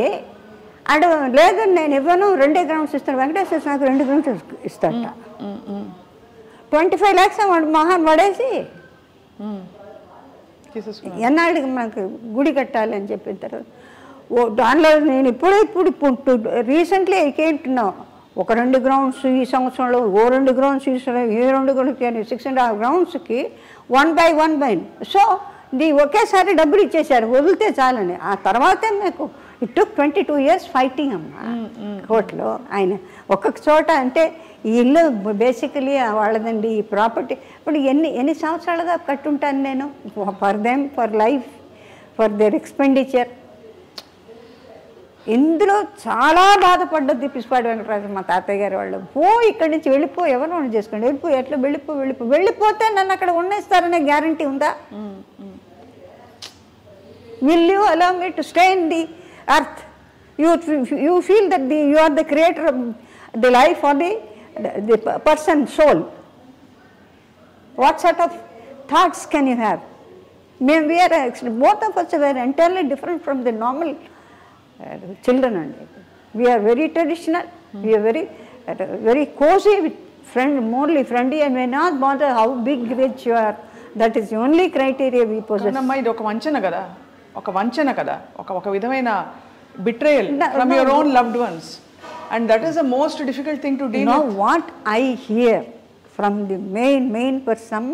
అడు లేదు నేను ఇవ్వను, 2 గ్రౌండ్స్ ఇస్తాను. వెంకటేశ్వర నాకు 2 గ్రౌండ్స్ ఇస్తాట. 25 lakhs వాడు మహాన్ పడేసి ఎన్నాళ్ళకి మనకు గుడి కట్టాలి అని చెప్పిన తర్వాత దానిలో నేను ఇప్పుడు recently I came to know ఒక 2 grounds ఈ సంవత్సరంలో, 2 grounds ఈ 2 grounds 6.5 groundsకి 1 by 1. సో ఒకేసారి డబ్బులు ఇచ్చేసారు వదిలితే చాలని. ఆ తర్వాతే నాకు ఇట్ టుక్ 22 years ఫైటింగ్ అమ్మా కోర్టులో. ఆయన ఒక్కొక్క చోట అంటే ఈ ఇల్లు బేసికలీ వాళ్ళదండి ఈ ప్రాపర్టీ. ఇప్పుడు ఎన్ని సంవత్సరాలుగా కట్టుంటాను నేను for them, for life, for their expenditure. ఇందులో చాలా బాధపడ్డది పిసిపాటి వెంకటరాజు మా తాతయ్య గారు వాళ్ళు. ఇక్కడి నుంచి వెళ్ళిపో, ఎవరు వాళ్ళు చేసుకోండి, వెళ్ళిపోతే నన్ను అక్కడ ఉండేస్తారనే గ్యారంటీ ఉందా? will you allow me to stay in the earth? You feel that you are the creator of the life or the person soul. What sort of thoughts can you have? We are both of us were entirely different from the normal children. We are very traditional. We are very cozy with morally friendly, and we not bother how big rich you are. That is the only criteria we possess. ఇది ఒక వంచన కదా, ఒక విధమైన betrayal from your own loved ones, and that is the most difficult thing to deal with. What I hear from the main person,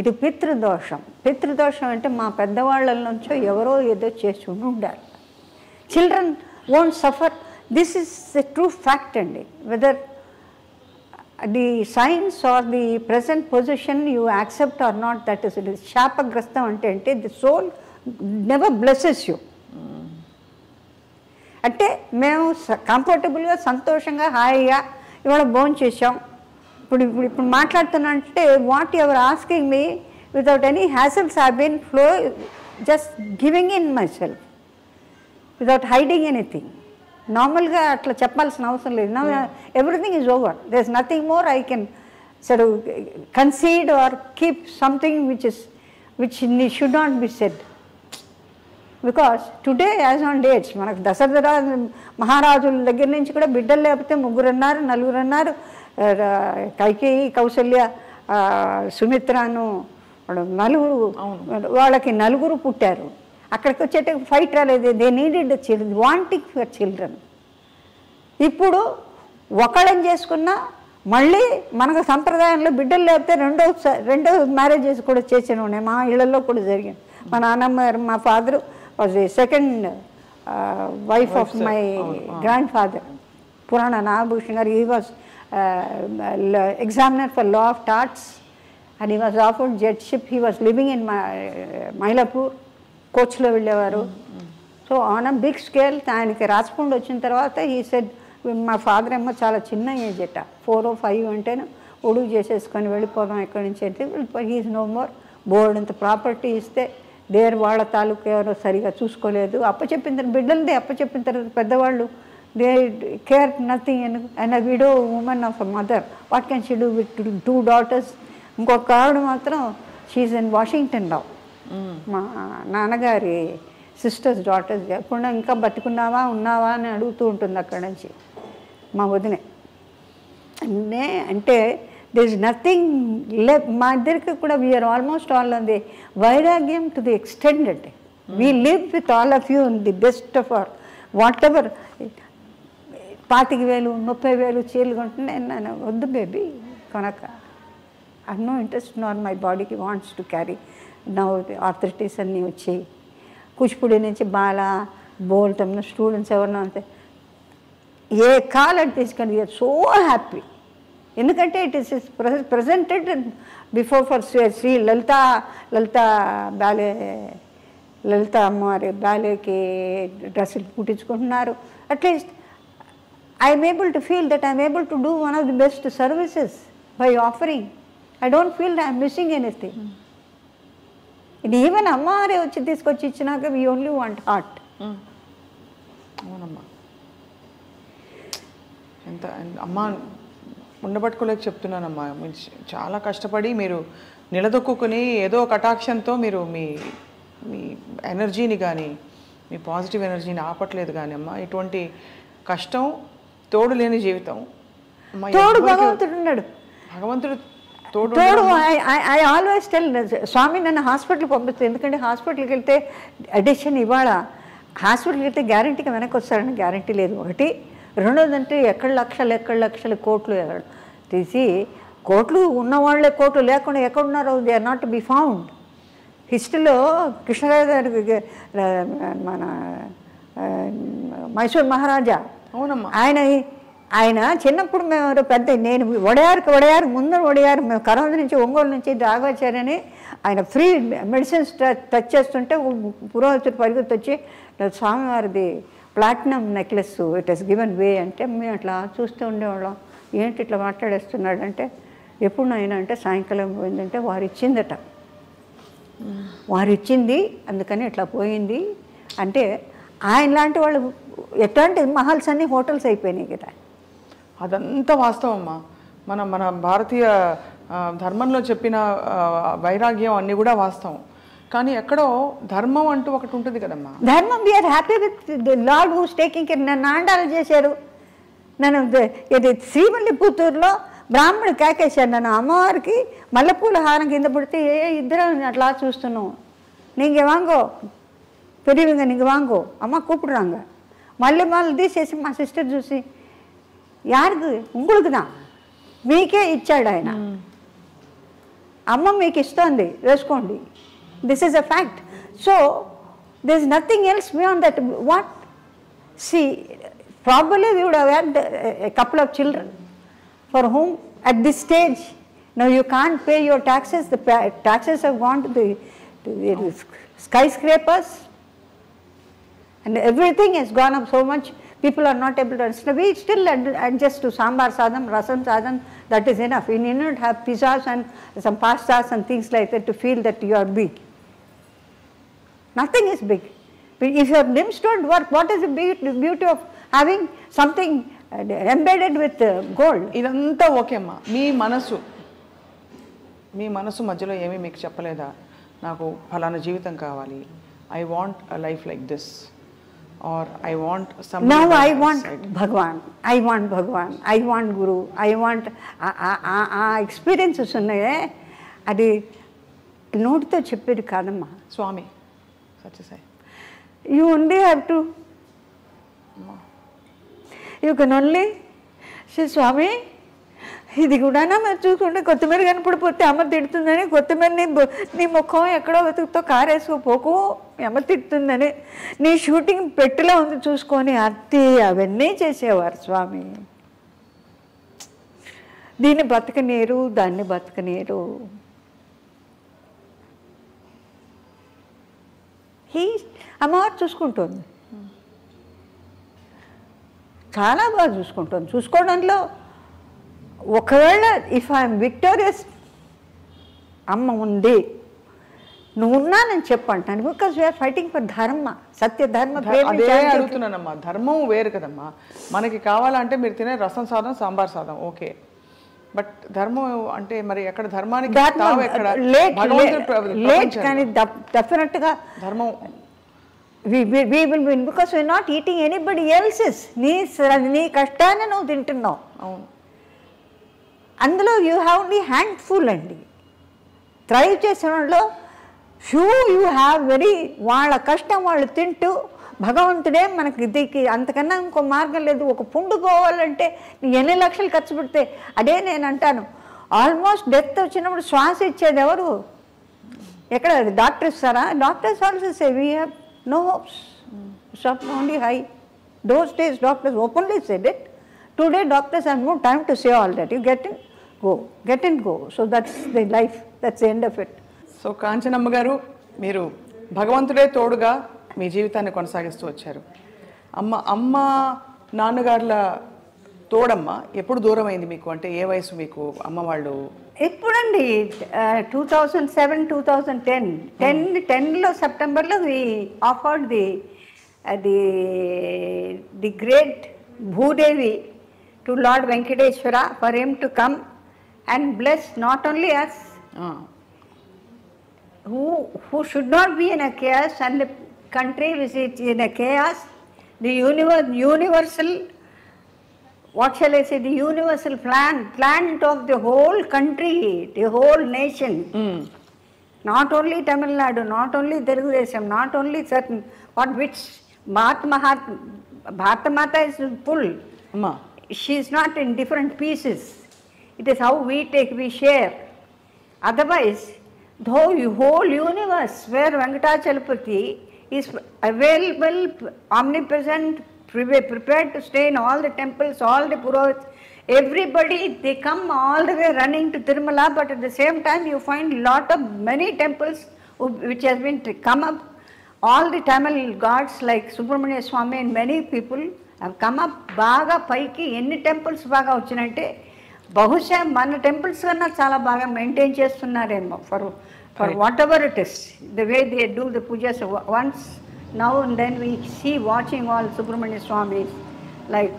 ఇది పితృదోషం అంటే మా పెద్దవాళ్ళ నుంచో ఎవరో ఏదో చేసి ఉండాలి. Children won't suffer. This is the true fact అండి. Whether the science or the present position you accept or not, that is it is శాపగ్రస్తం అంటే the soul never blesses you. అంటే మేము కంఫర్టబుల్గా సంతోషంగా హాయిగా ఇవాళ భోజనం చేసాం, ఇప్పుడు మాట్లాడుతున్నా అంటే whatever asking me without any hassles have been flow, just giving in myself without hiding anything. నార్మల్గా అట్లా చెప్పాల్సిన అవసరం లేదు. Now everything is over, there is nothing more I can sir concede or keep something which should not be said. Because today as on dates మనకు దశరథ మహారాజుల దగ్గర నుంచి కూడా బిడ్డలు లేకపోతే 3 అన్నారు, 4 అన్నారు. కైకేయి, కౌసల్య, సుమిత్రను 4, వాళ్ళకి 4 పుట్టారు. అక్కడికి వచ్చేట ఫైట్ రాలేదు. They needed children, wanting for children. ఇప్పుడు ఒకళ్ళని చేసుకున్నా మళ్ళీ మనకు సంప్రదాయంలో బిడ్డలు లేకపోతే రెండో మ్యారేజెస్ కూడా చేసిన ఉన్నాయి. మా ఇళ్లలో కూడా జరిగింది. మా నాన్నమ్మ గారు, మా father was the second wife of my grand father పురాణ నాగభూషణ్ గారు. He was examiner for law of torts, and he was offered judgeship. He was living in Mylapore, కోచ్లో వెళ్ళేవారు. So on a big scale ఆయనకి రాజపండు వచ్చిన తర్వాత ఈ said, మా ఫాదర్ ఏమో చాలా చిన్న ఏజ్ అట, 4 or 5 అంటేనే ఉడుగు చేసేసుకొని వెళ్ళిపోదాం ఎక్కడి నుంచి అంటే హీఈస్ నో మోర్. బోర్డు అంత ప్రాపర్టీ ఇస్తే వాళ్ళ తాలూకు ఎవరో సరిగా చూసుకోలేదు. అప్పచెప్పిన తర్వాత బిడ్డలదే అప్పచెప్పిన తర్వాత పెద్దవాళ్ళు they care nothing, and a widow woman of a mother, what can she do with 2 daughters? ఇంకొక ఆవిడ మాత్రం షీఈస్ ఇన్ వాషింగ్టన్ నౌ. మా నాన్నగారి సిస్టర్స్ డాటర్స్. ఎప్పుడు ఇంకా ఉన్నావా అని అడుగుతూ ఉంటుంది అక్కడ నుంచి మా వదినే. అంటే there is nothing left. మా ఇద్దరికి కూడా we're almost all on the వైరాగ్యం to the extended. We live with all of you in the best of our whatever. 25,000 30,000 చీరలు కొంటున్నాయి. నేను వద్దు బేబీ కొనక. I have no interest, nor my బాడీకి wants to carry. Now arthritis అన్నీ వచ్చి కూచిపూడి నుంచి బాలా బోల్టమ్న స్టూడెంట్స్ ఎవరన్నా అంతే ఏ కాలం తీసుకొని సో హ్యాపీ. ఎందుకంటే it is presented before for Sri Lalitha ballet, Lalitha అమ్మవారి బ్యాలేకి డ్రెస్సులు కుట్టించుకుంటున్నారు. At least I am able to feel that I am able to do one of the best services by offering. I don't feel that I am missing anything. And even అమ్మవారే వచ్చి తీసుకొచ్చి ఇచ్చినాక we only want heart. అవునమ్మా, ఎంత అమ్మ ఉండబట్టుకోలేక చెప్తున్నానమ్మా. మీరు చాలా కష్టపడి మీరు నిలదొక్కుని ఏదో కటాక్షంతో మీరు మీ ఎనర్జీని కానీ మీ పాజిటివ్ ఎనర్జీని ఆపట్లేదు. కానీ అమ్మ ఇటువంటి కష్టం, తోడు లేని జీవితం. తోడు భగవంతుడు ఉన్నాడు. భగవంతుడు తోడు. ఐ ఆల్వేస్ టెల్ స్వామి నన్ను హాస్పిటల్కి పంపిస్తుంది. ఎందుకంటే హాస్పిటల్కి వెళ్తే అడిషన్ ఇవాళ హాస్పిటల్కి వెళ్తే గ్యారంటీగా వెనక్కి వస్తారని గ్యారంటీ లేదు. ఒకటి. రెండోదంటే ఎక్కడ లక్షలు కోట్లు తీసి కోట్లు ఉన్నవాళ్లే కోట్లు లేకుండా ఎక్కడున్నారో they are not to be found. హిస్టరీలో కృష్ణరాజు గారి మన మైసూర్ మహారాజా, అవునమ్మా, ఆయన చిన్నప్పుడు మేము పెద్ద నేను వడయారు ముందు మేము కరోనా నుంచి ఒంగోలు నుంచి రాఘవాచార్యని ఆయన ఫ్రీ మెడిసిన్స్ టచ్ చేస్తుంటే పురోహితుడు పరిగెత్తి వచ్చి స్వామివారిది platinum necklace it has given way అంటే మేము అట్లా చూస్తూ ఉండేవాళ్ళం. ఏంటి ఇట్లా మాట్లాడేస్తున్నాడంటే ఎప్పుడు నాయన అంటే సాయంకాలం పోయిందంటే వారు ఇచ్చిందట. వారు ఇచ్చింది అందుకని ఇట్లా పోయింది అంటే ఆయన లాంటి వాళ్ళు ఎట్లాంటి మహల్స్ అన్ని హోటల్స్ అయిపోయినాయి కదా. అదంతా వాస్తవం అమ్మా. మన భారతీయ ధర్మంలో చెప్పిన వైరాగ్యం అన్నీ కూడా వాస్తవం. కానీ ఎక్కడో ధర్మం అంటూ ఒకటి ఉంటుంది కదమ్మా. ధర్మం we are happy with the lord who's taking care. నన్ను ఆండాలు చేశారు. నన్ను ఇది శ్రీవల్లిపుత్తూరులో బ్రాహ్మణుడు కేకేశారు. నన్ను అమ్మవారికి మల్లెపూల హారం కింద పడితే ఇద్దరం అట్లా చూస్తున్నాం. நீங்கள் வாங்கோ பெரியவங்க, நீங்கள் வாங்கோ అమ్మ கூப்பிடுறாங்க. మళ్ళీ తీసేసి మా సిస్టర్ చూసి యారికి உங்களுக்கு தான், మీకే ఇచ్చాడు ఆయన, అమ్మ మీకు ఇస్తోంది వేసుకోండి. This is a fact. So this is nothing else beyond that. What see probably we would have had a couple of children for whom at this stage now you can't pay your taxes. The taxes have gone to the skyscrapers and everything has gone up so much. People are not able to understand. We still adjust to sambar sadam, rasam sadam. That is enough. You need not have pizzas and some pastas and things like that to feel that you are big. Nothing is big. If your limbs don't work, what is the beauty of having something embedded with gold? ఇదంతా okay అమ్మా. మీ మనసు మధ్యలో ఏమీ మీకు చెప్పలేదా, నాకు ఫలానా జీవితం కావాలి, I want a life like this, or I want some. Now I want Bhagwan, I want Bhagwan, I want Guru, I want ఆ ఎక్స్పీరియన్సెస్ ఉన్నాయే, అది నోటితో చెప్పేది కాదమ్మా. స్వామి Sathya Sai, you only have to, you can only say, స్వామి ఇది కూడా మీరు చూసుకుంటే కొత్తిమీర కనపడిపోతే అమ్మ తిడుతుందని, కొత్తిమీరని నీ ముఖం ఎక్కడో వెతుకుతో కారేసుకోపోకు అమ్మ తిడుతుందని, నీ షూటింగ్ పెట్టిలో ఉంది చూసుకొని అత్తి అవన్నీ చేసేవారు స్వామి. దీన్ని బతకనీరు, దాన్ని బతకనీరు. అమ్మవారు చూసుకుంటుంది, చాలా బాగా చూసుకుంటుంది. చూసుకోవడంలో ఒకవేళ ఇఫ్ ఐఎమ్ విక్టోరియస్, అమ్మ ఉంది, నువ్వు ఉన్నానని చెప్పంటాను. బికాస్ వీఆర్ ఫైటింగ్ ఫర్ ధర్మ, సత్య ధర్మ. అదే అడుగుతున్నానమ్మా. ధర్మం వేరు కదమ్మా. మనకి కావాలంటే మీరు తినే రసం సాదం, సాంబార్ సాదం ఓకే, బట్ ధర్మం అంటే మరి ఎక్కడ ధర్మానికి లేట్ కానీ డెఫినెట్గా ధర్మం we will win because we are not eating anybody else's. నీ కష్టాన్ని నువ్వు తింటున్నావు. అవును. అందులో యూ హ్యావ్ ఓన్లీ హ్యాండ్ఫుల్ అండి. థ్రైవ్ చేసిన వాళ్ళు ఫ్యూ యూ హ్యావ్ వెరీ, వాళ్ళ కష్టం వాళ్ళు తింటూ భగవంతుడే మనకి ఇదికి అంతకన్నా ఇంకో మార్గం లేదు. ఒక పుండు పోవాలంటే ఎన్ని లక్షలు ఖర్చు పెడితే, అదే నేను అంటాను, ఆల్మోస్ట్ డెత్ వచ్చినప్పుడు శ్వాస ఇచ్చేది ఎవరు? ఎక్కడ డాక్టర్ ఇస్తారా? Doctors also say we have no hopes. Stop only high. Those days doctors openly said it. Today doctors have no time to say all that. You get in, go, get in, go. So that's the life. That's the end of it. So Kanchanamma garu, మీరు భగవంతుడే తోడుగా మీ జీవితాన్ని కొనసాగిస్తూ వచ్చారు. అమ్మ నాన్నగారుల తోడమ్మ ఎప్పుడు దూరం అయింది మీకు? అంటే ఏ వయసు మీకు అమ్మ వాళ్ళు? ఇప్పుడండి 2007, 2010, 10లో సెప్టెంబర్లో we offered the great Bhudevi to lord Venkateswara for him to come and bless not only us who should not be in a chaos and the country which is in a chaos, the universal, what shall I say, the universal plan of the whole country, the whole nation. Not only Tamil Nadu, not only Telugu Desam, not only certain, which Bharata Mata is full. She is not in different pieces. It is how we share. Otherwise, the whole universe where Venkatachalapati is available, omnipresent, prepared to stay in all the temples, all the Purohits, everybody, they come all the way running to Tirumala, but at the same time you find many temples which has been come up. All the Tamil gods like Subramania Swami and many people have come up. బాగా పైకి ఎన్ని temples బాగా వచ్చినంటే బహుశా మన temples కన్నా చాలా బాగా maintain చేస్తున్నారేమో for for whatever it is, the way they do the pujas. Once now and then we see watching all Subramanya Swamis, like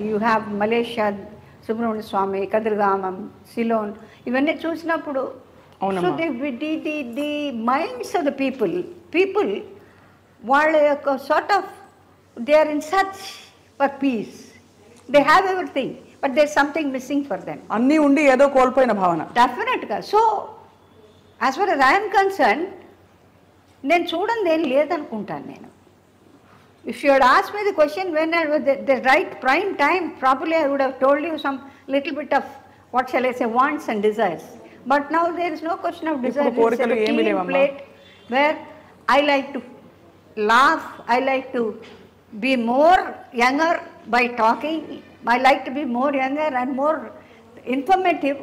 you have Malaysia Subramanya Swami, Kadirgamam, Ceylon, ఇవన్నీ చూసినప్పుడు so the minds of the people వాళ్ళ యొక్క sort of they are in search for peace. They have everything, but there's something missing for them. అన్నీ ఉండి ఏదో కోల్పోయిన భావన. డెఫినెట్గా. So as for as I am concerned, నేను చూడండి ఏం లేదనుకుంటాను నేను. If you had asked me the question when I was the right prime time, probably I would have told you some little bit of, what shall I say, wants and desires. But now there is no question of desire. It's a clean plate where I like to laugh, I like to be more younger by talking, I like to be more younger and more informative,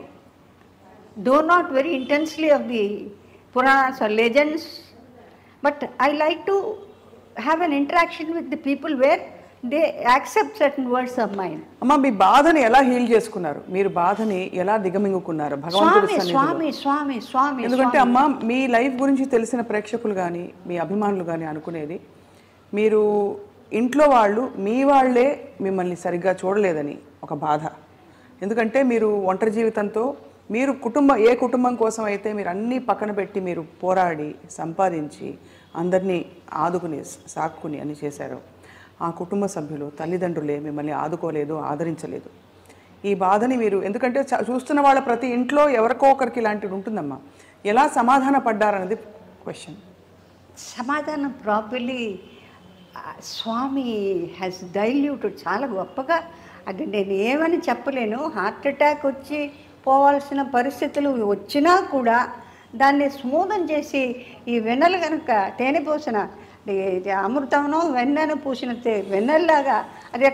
though not very intensely of the Puranas or legends, but I like to have an interaction with the people where they accept certain words of mine. అమ్మ, మీ బాధని ఎలా heal చేసుకున్నారు? మీరు బాధని ఎలా దిగమింగుకున్నారు భగవంతుడి సన్నిధిలో? స్వామి. ఎందుకంటే అమ్మ, మీ లైఫ్ గురించి తెలిసిన ప్రేక్షకులు కానీ మీ అభిమానులు కానీ అనుకునేది, మీరు ఇంట్లో వాళ్ళు మీ వాళ్ళే మిమ్మల్ని సరిగ్గా చూడలేదని ఒక బాధ. ఎందుకంటే మీరు ఒంటరి జీవితంతో, మీరు ఏ కుటుంబం కోసం అయితే మీరు అన్నీ పక్కన పెట్టి మీరు పోరాడి సంపాదించి అందరినీ ఆదుకుని సాక్కుని అని చేశారు, ఆ కుటుంబ సభ్యులు తల్లిదండ్రులే మిమ్మల్ని ఆదుకోలేదు, ఆదరించలేదు. ఈ బాధని మీరు, ఎందుకంటే చూస్తున్న వాళ్ళ ప్రతి ఇంట్లో ఎవరికో ఒకరికి ఇలాంటిది ఉంటుందమ్మా, ఎలా సమాధాన పడ్డారన్నది క్వశ్చన్. సమాధానం ప్రాపర్లీ స్వామి హ్యాస్ డైల్యూటెడ్ చాలా గొప్పగా. అది నేను ఏమని చెప్పలేను. హార్ట్ అటాక్ వచ్చి పోవాల్సిన పరిస్థితులు వచ్చినా కూడా దాన్ని స్మూదం చేసి, ఈ వెన్నెలు కనుక తేనె పోసిన అమృతంలో వెన్నెను పూసిన వెన్నెల్లాగా, అది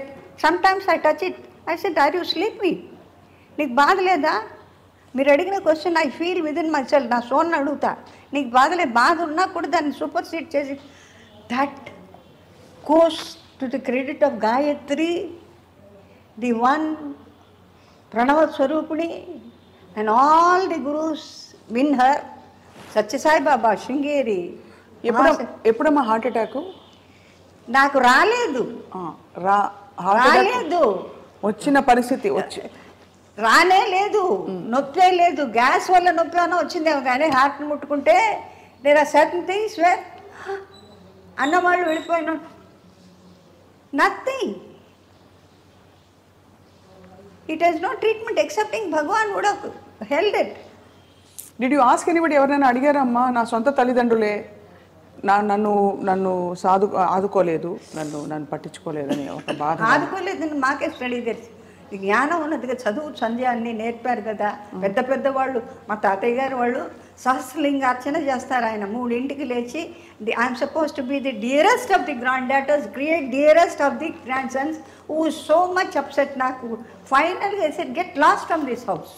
sometimes I touch it, I said are you sleeping, నీకు బాధ లేదా? మీరు అడిగిన question I feel within myself, నా సోన్ని అడుగుతా, నీకు బాధ ఉన్నా కూడా దాన్ని సూపర్ సీడ్ చేసి, that goes to the credit of Gayatri, the one Pranava Swarupini, and all the gurus win her. Satya Sai Baba, Shringeri. ఎప్పుడమ్మా హార్ట్ అటాక్? నాకు రాలేదు. వచ్చిన పరిస్థితి రానే లేదు, నొప్పే లేదు. గ్యాస్ వల్ల నొప్పి అన్న వచ్చిందేమో కానీ హార్ట్ని ముట్టుకుంటే there are certain things where అన్నవాళ్ళు వెళ్ళిపోయిన nothing. It has no treatment excepting Bhagwan would have held it. Did you ask anybody? ఎవరైనా అడిగారమ్మా, నా సొంత తల్లిదండ్రులే నన్ను ఆదుకోలేదు, నన్ను పట్టించుకోలేదని ఒక బాధ? ఆదుకోలేదని మాకే స్టడీ తెలుసు. జ్ఞానం ఉన్నదిగా, చదువు సంధ్య అన్నీ నేర్పారు కదా పెద్దవాళ్ళు. మా తాతయ్య గారు వాళ్ళు సహస్రలింగార్చన చేస్తారు. ఆయన 3 లేచి, I'm suppose to be the dearest of the grand daughters, create dearest of the grand Sons, who so much upset. నాకు ఫైనల్గా said get lost from this house.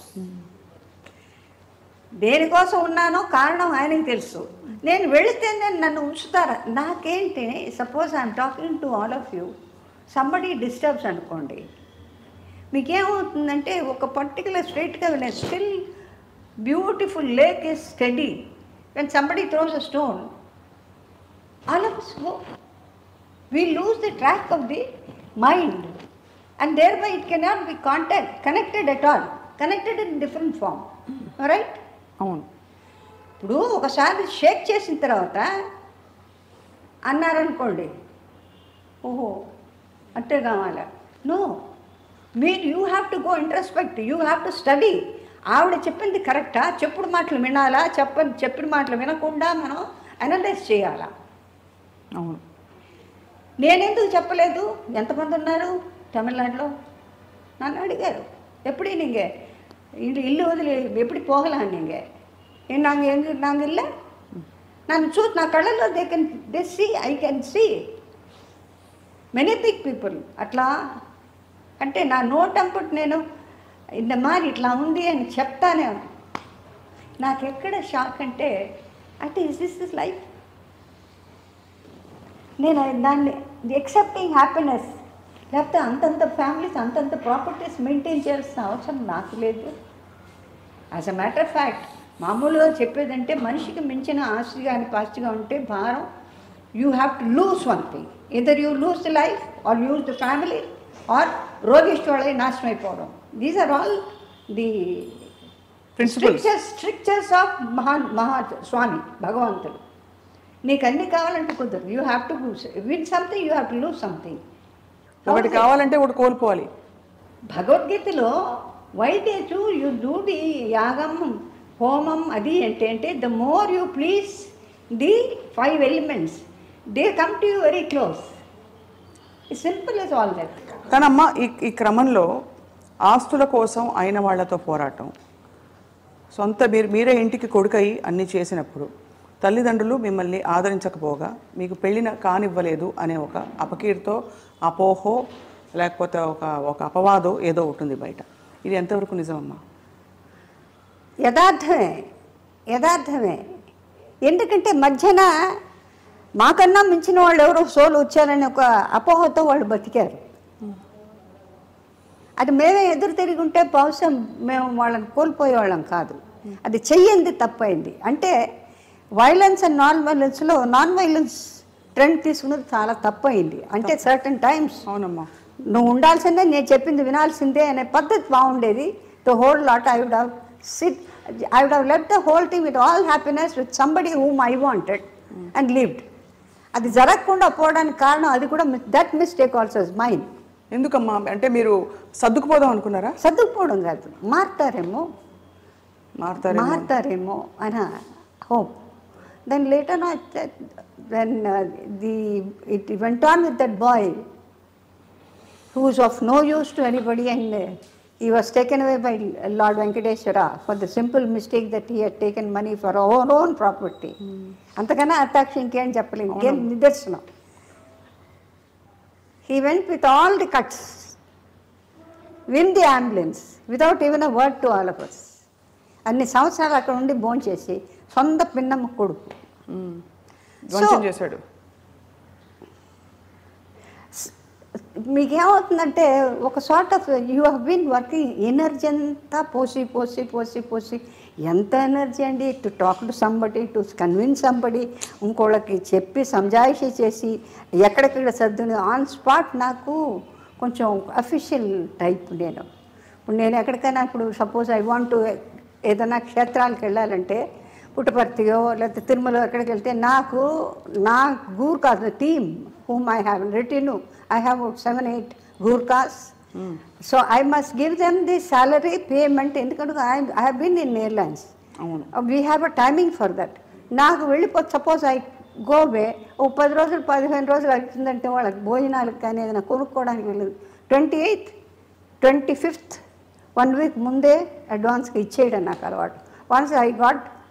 దేనికోసం ఉన్నానో కారణం ఆయనకి తెలుసు. నేను వెళితే నన్ను ఉంచుతారా? నాకేంటి, suppose I'm talking to all of you, somebody disturbs అనుకోండి, మీకేమవుతుందంటే ఒక పర్టికులర్ స్ట్రైట్గా still beautiful lake is study. When somebody throws a stone, all of us go. We lose the track of the mind and thereby it cannot be connected at all, connected in different form. Right? అవును. ఇప్పుడు ఒకసారి షేక్ చేసిన తర్వాత అన్నారనుకోండి, ఓహో అంటే కావాలా? No, you have to go introspect, you have to study. ఆవిడ చెప్పింది కరెక్టా, చెప్పుడు మాటలు వినాలా, చెప్పిన మాటలు వినకుండా మనం అనలైజ్ చేయాలా? అవును. నేనెందుకు చెప్పలేదు? ఎంతమంది ఉన్నారు తమిళనాడులో? నన్ను అడిగారు, ఎప్పుడు நீங்கள் ఇల్లు వదిలి ఎప్పుడు పోగలను நீங்கள் நாங்கள் இல்லை, నన్ను నా కళ్ళలో they see, I can see many big people. అట్లా అంటే నా నోటంపుట్ నేను ఇంత మారి ఇట్లా ఉంది అని చెప్తానే. నాకు ఎక్కడ షాక్ అంటే ఇస్ దిస్ లైఫ్? నేను దాన్ని ఎక్సెప్టింగ్ హ్యాపీనెస్, లేకపోతే అంతంత ఫ్యామిలీస్ అంతంత ప్రాపర్టీస్ మెయింటైన్ చేయాల్సిన అవసరం నాకు లేదు. As a matter of fact మామూలుగా చెప్పేదంటే మనిషికి మించిన ఆస్తి కానీ పాస్తిగా ఉంటే భారం, you have to lose one thing. Either you lose the life or use the family or రోగిష్ఠులై నాశనం అయిపోవడం. These are all the strictures of Maha Swami భగవంతుడు. నీకు అన్ని కావాలంటే కుదరదు. You have to win something, you have to lose something. ఒకటి కావాలంటే ఒకటి కోల్పోవాలి. భగవద్గీతలో వైదేశు యూ డూ ది యాగం హోమం అది ఏంటంటే the more you please the 5 elements they come to you very close. Simple as all that. కానీ అమ్మ ఈ క్రమంలో ఆస్తుల కోసం అయిన వాళ్ళతో పోరాటం, సొంత మీరే ఇంటికి కొడుకై అన్నీ చేసినప్పుడు తల్లిదండ్రులు మిమ్మల్ని ఆదరించకపోగా మీకు పెళ్ళిన కానివ్వలేదు అనే ఒక అపకీర్తో, అపోహో, లేకపోతే ఒక అపవాదో ఏదో ఉంటుంది బయట. ఇది ఎంతవరకు నిజమమ్మా? యథార్థమే. ఎందుకంటే మధ్యన మాకన్నా మించిన వాళ్ళు ఎవరో సోలు వచ్చారని ఒక అపోహతో వాళ్ళు బతికారు. అది మేమే ఎదురు తిరిగి ఉంటే బహుశా మేము వాళ్ళని కోల్పోయేవాళ్ళం కాదు. అది చెయ్యింది తప్పైంది. అంటే violence and non violence trend తీసుకున్నది చాలా తప్పైంది. అంటే సర్టన్ టైమ్స్ అవునమ్మా, నువ్వు ఉండాల్సిందే, నేను చెప్పింది వినాల్సిందే అనే పద్ధతి బాగుండేది. The whole lot I would have left the whole thing with all happiness with somebody whom I wanted and lived. అది జరగకుండా పోవడానికి కారణం అది కూడా that mistake also is mine. ఎందుకమ్మా? అంటే మీరు సర్దుకుపోదాం అనుకున్నారా? సర్దుకుపోవడం కాదు, మారుతారేమో అని hope. Then later it went on with that boy who was of no use to anybody, and he was taken away by Lord Venkateshwara for the simple mistake that he had taken money for our own property. అంతకన్నా అటాక్ష ఇంకేం చెప్పలేము, ఇంకేం నిదర్శనం. He went with all the cuts in the ambulance without even a word to all of us. అన్ని సంవత్సరాలు అక్కడ ఉండి భోంచేసి సొంత పిన్నమ్మ కొడుకు చేశాడు. మీకేమవుతుందంటే ఒక sort of you have been working, energy అంతా పోసి ఎంత ఎనర్జీ అండి, to talk to somebody, to convince somebody, ఇంకోళ్ళకి చెప్పి సంజాయిషి చేసి ఎక్కడెక్కడ సర్దుని ఆన్ స్పాట్. నాకు కొంచెం అఫీషియల్ టైప్. ఇప్పుడు నేను ఎక్కడికైనా ఇప్పుడు సపోజ్ ఐ వాంట్ టు ఏదైనా క్షేత్రాలకు వెళ్ళాలంటే పుట్టపర్తియో లేకపోతే తిరుమల ఎక్కడికి వెళ్తే నా గూర్ కాదు team whom I have written, I have 7-8 Gurkhas. So I must give them the salary payment. ఎందుకంటే I have been in airlines. We have a timing for that. నాకు వెళ్ళిపోతే సపోజ్ ఐ గో వే ఓ 10 రోజులు 15 రోజులు అవుతుందంటే వాళ్ళకి భోజనాలకు కానీ ఏదైనా కొనుక్కోవడానికి వెళ్ళదు. 28th 25th 1 week ముందే అడ్వాన్స్గా ఇచ్చేయడం నాకు అలవాటు. Once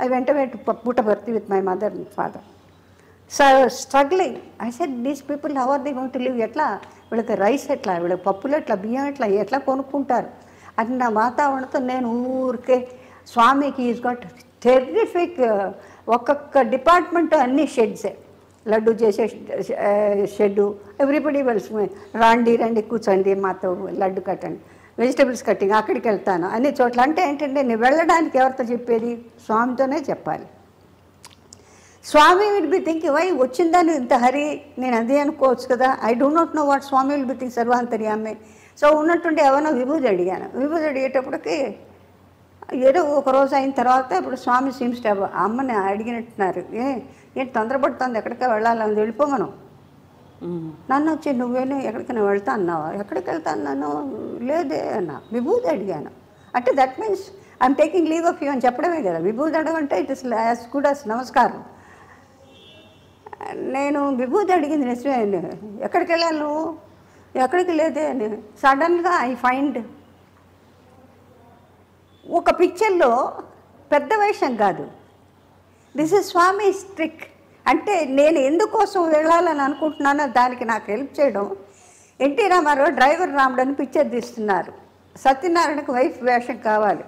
I went away to Puttaparthi with my mother and father. So I was struggling. I said, these people, how are they going to live? ఎట్లా వీళ్ళకి రైస్ ఎట్లా, వీళ్ళకి పప్పులు ఎట్లా, బియ్యం ఎట్లా కొనుక్కుంటారు అది నా వాతావరణంతో నేను ఊరికే స్వామికి ఈజ్ గాట్ టెర్రిఫిక్. ఒక్కొక్క డిపార్ట్మెంట్ అన్ని షెడ్సే, లడ్డు చేసే షెడ్డు, ఎవ్రీబడి వెల్స్ రండి కూర్చోండి మాతో లడ్డు కట్టండి, వెజిటబుల్స్ కట్టింగ్ అక్కడికి వెళ్తాను అన్ని చోట్ల. అంటే ఏంటంటే నేను వెళ్ళడానికి ఎవరితో చెప్పేది? స్వామితోనే చెప్పాలి. Swami will be thinking why వచ్చిందని ఇంత హరి, నేను అదే అనుకోవచ్చు కదా. I do not know what Swami will be think సర్వాంతర్యామి. సో ఉన్నట్టుండి ఎవరో విభూతి అడిగాను. విభూతి అడిగేటప్పటికి ఏదో ఒక రోజు అయిన తర్వాత ఇప్పుడు స్వామి సీమ్స్ టు అమ్మని అడిగినట్టున్నారు, ఏంటి తొందరపడుతుంది, ఎక్కడికి వెళ్ళాలని వెళ్ళిపోమను. నన్ను వచ్చి నువ్వేను ఎక్కడికైనా వెళ్తా అన్నావా? ఎక్కడికి వెళ్తా అన్నాను, లేదే అన్నా. విభూతి అడిగాను అంటే that means I'm taking leave of you అని చెప్పడమే కదా. విభూతి అడగంటే it is as good as namaskaram. నేను విభూతి అడిగింది నిజమే. ఎక్కడికి వెళ్ళాను నువ్వు? ఎక్కడికి లేదే అని. సడన్గా ఐ ఫైండ్ ఒక పిక్చర్లో పెద్ద వేషం కాదు, దిస్ ఇస్ స్వామి ట్రిక్. అంటే నేను ఎందుకోసం వెళ్ళాలని అనుకుంటున్నానో దానికి నాకు హెల్ప్ చేయడం. ఎన్టీ రామారావు డ్రైవర్ రాముడని పిక్చర్ తీస్తున్నారు. సత్యనారాయణకు వైఫ్ వేషం కావాలి.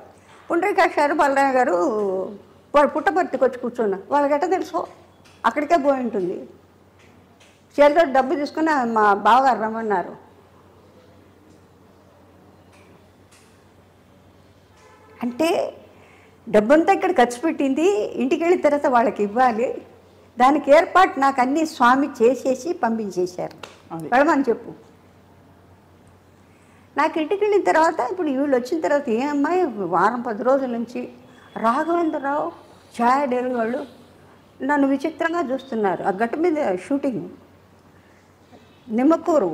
పుండ్రీకాక్ష గారు బలరామ గారు వాళ్ళు పుట్టపర్తికి వచ్చి కూర్చున్నా. వాళ్ళకి ఎట్ట తెలుసు? అక్కడికే పోయి ఉంటుంది. చేతిలో డబ్బు తీసుకుని మా బావగారు రమ్మన్నారు. అంటే డబ్బంతా ఇక్కడ ఖర్చు పెట్టింది, ఇంటికి వెళ్ళిన తర్వాత వాళ్ళకి ఇవ్వాలి, దానికి ఏర్పాటు నాకు అన్నీ స్వామి చేసేసి పంపించేశారు. వెళ్ళమని చెప్పు. నాకు ఇంటికి వెళ్ళిన తర్వాత ఇప్పుడు వీళ్ళు వచ్చిన తర్వాత ఏ అమ్మాయి వారం 10 రోజుల నుంచి రాఘవేంద్రరావు ఛాయా డేవి వాళ్ళు నన్ను విచిత్రంగా చూస్తున్నారు. ఆ గట్టు మీద షూటింగ్, నిమ్మకూరు